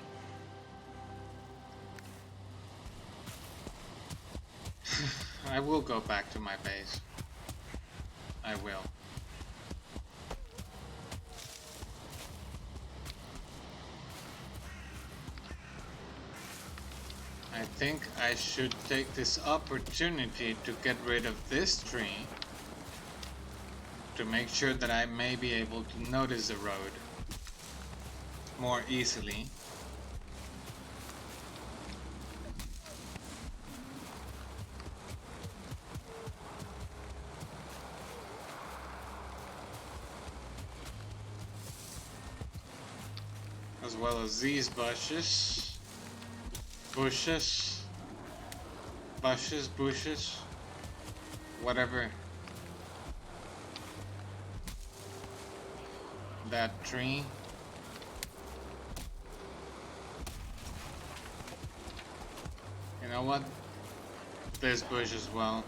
I will go back to my base. I will. I think I should take this opportunity to get rid of this tree to make sure that I may be able to notice the road more easily. As well as these bushes. Bushes, whatever that tree. You know what? This bush as well.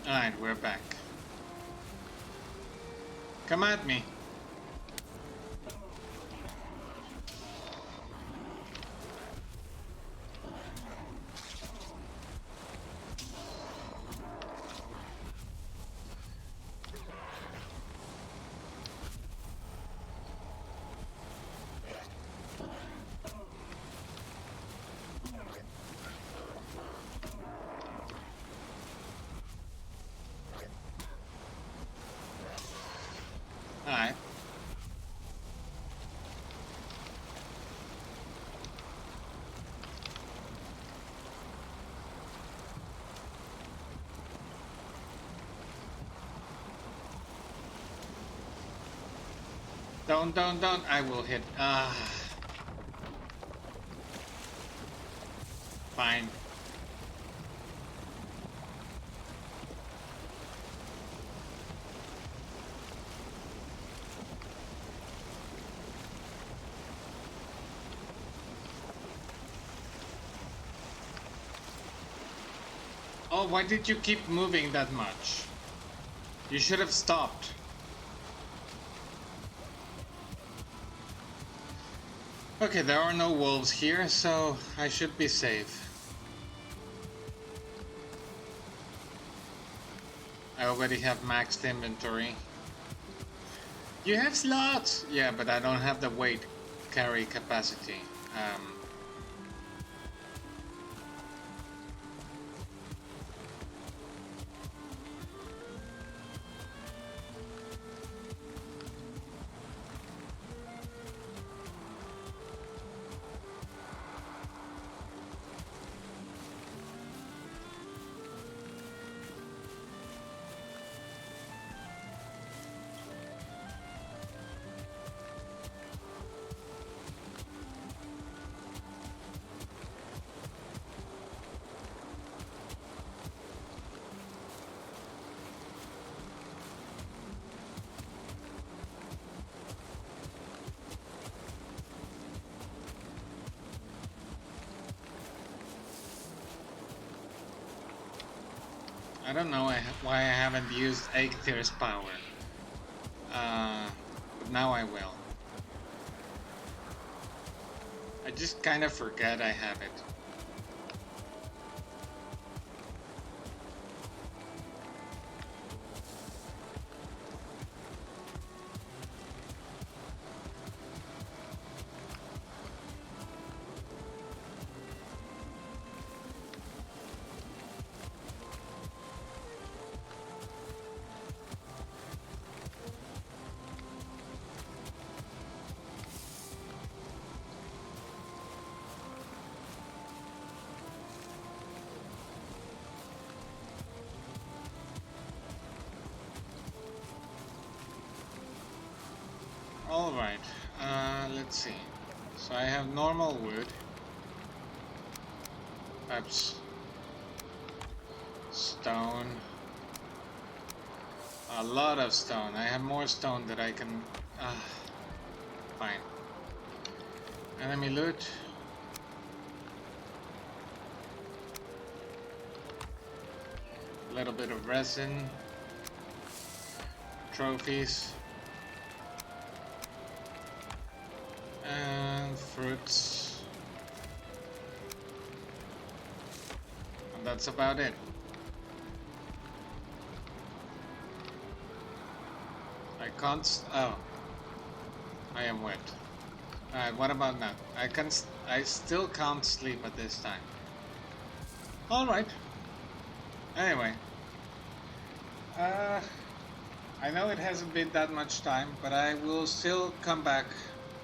Alright, we're back. Come at me. Alright. Don't. I will hit. Fine. Oh, why did you keep moving that much? You should have stopped. Okay, there are no wolves here, so I should be safe. I already have maxed inventory. You have slots! Yeah, but I don't have the weight carry capacity. I don't know why I haven't used Aether's power. But now I will. I just kind of forget I have it. Alright, let's see. So I have normal wood. Perhaps stone. A lot of stone. I have more stone that I can... fine. Enemy loot. A little bit of resin. Trophies. And fruits. And that's about it. I can't. Oh, I am wet. Alright, what about now? I still can't sleep at this time. Alright. Anyway. I know it hasn't been that much time, but I will still come back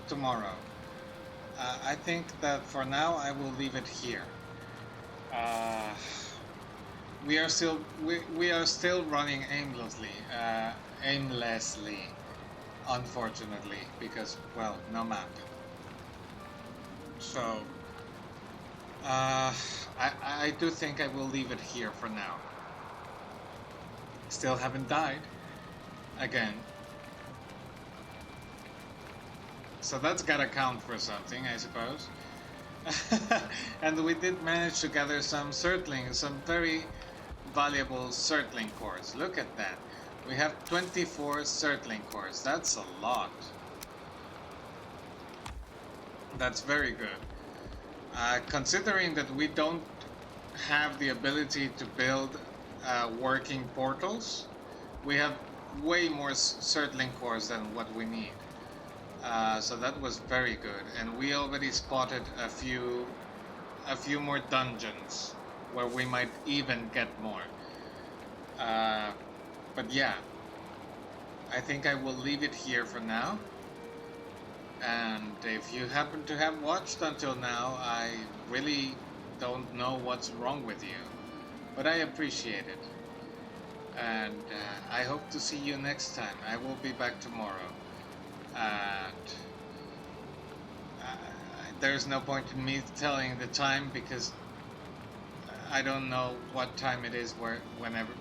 tomorrow. I think that for now I will leave it here. We are still running aimlessly, unfortunately, because, well, no map. So I do think I will leave it here for now. Still haven't died again. So that's gotta count for something, I suppose. And we did manage to gather some very valuable surtling cores. Look at that. We have 24 surtling cores. That's a lot. That's very good. Considering that we don't have the ability to build working portals, we have way more surtling cores than what we need. So that was very good, and we already spotted a few more dungeons where we might even get more. But yeah, I think I will leave it here for now. And if you happen to have watched until now, I really don't know what's wrong with you, but I appreciate it. And I hope to see you next time. I will be back tomorrow. And there's no point in me telling the time because I don't know what time it is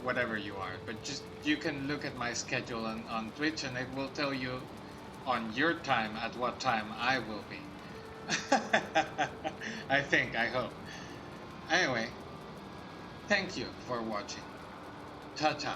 whatever you are. But just you can look at my schedule on Twitch and it will tell you on your time at what time I will be. I hope. Anyway, thank you for watching. Ta-ta.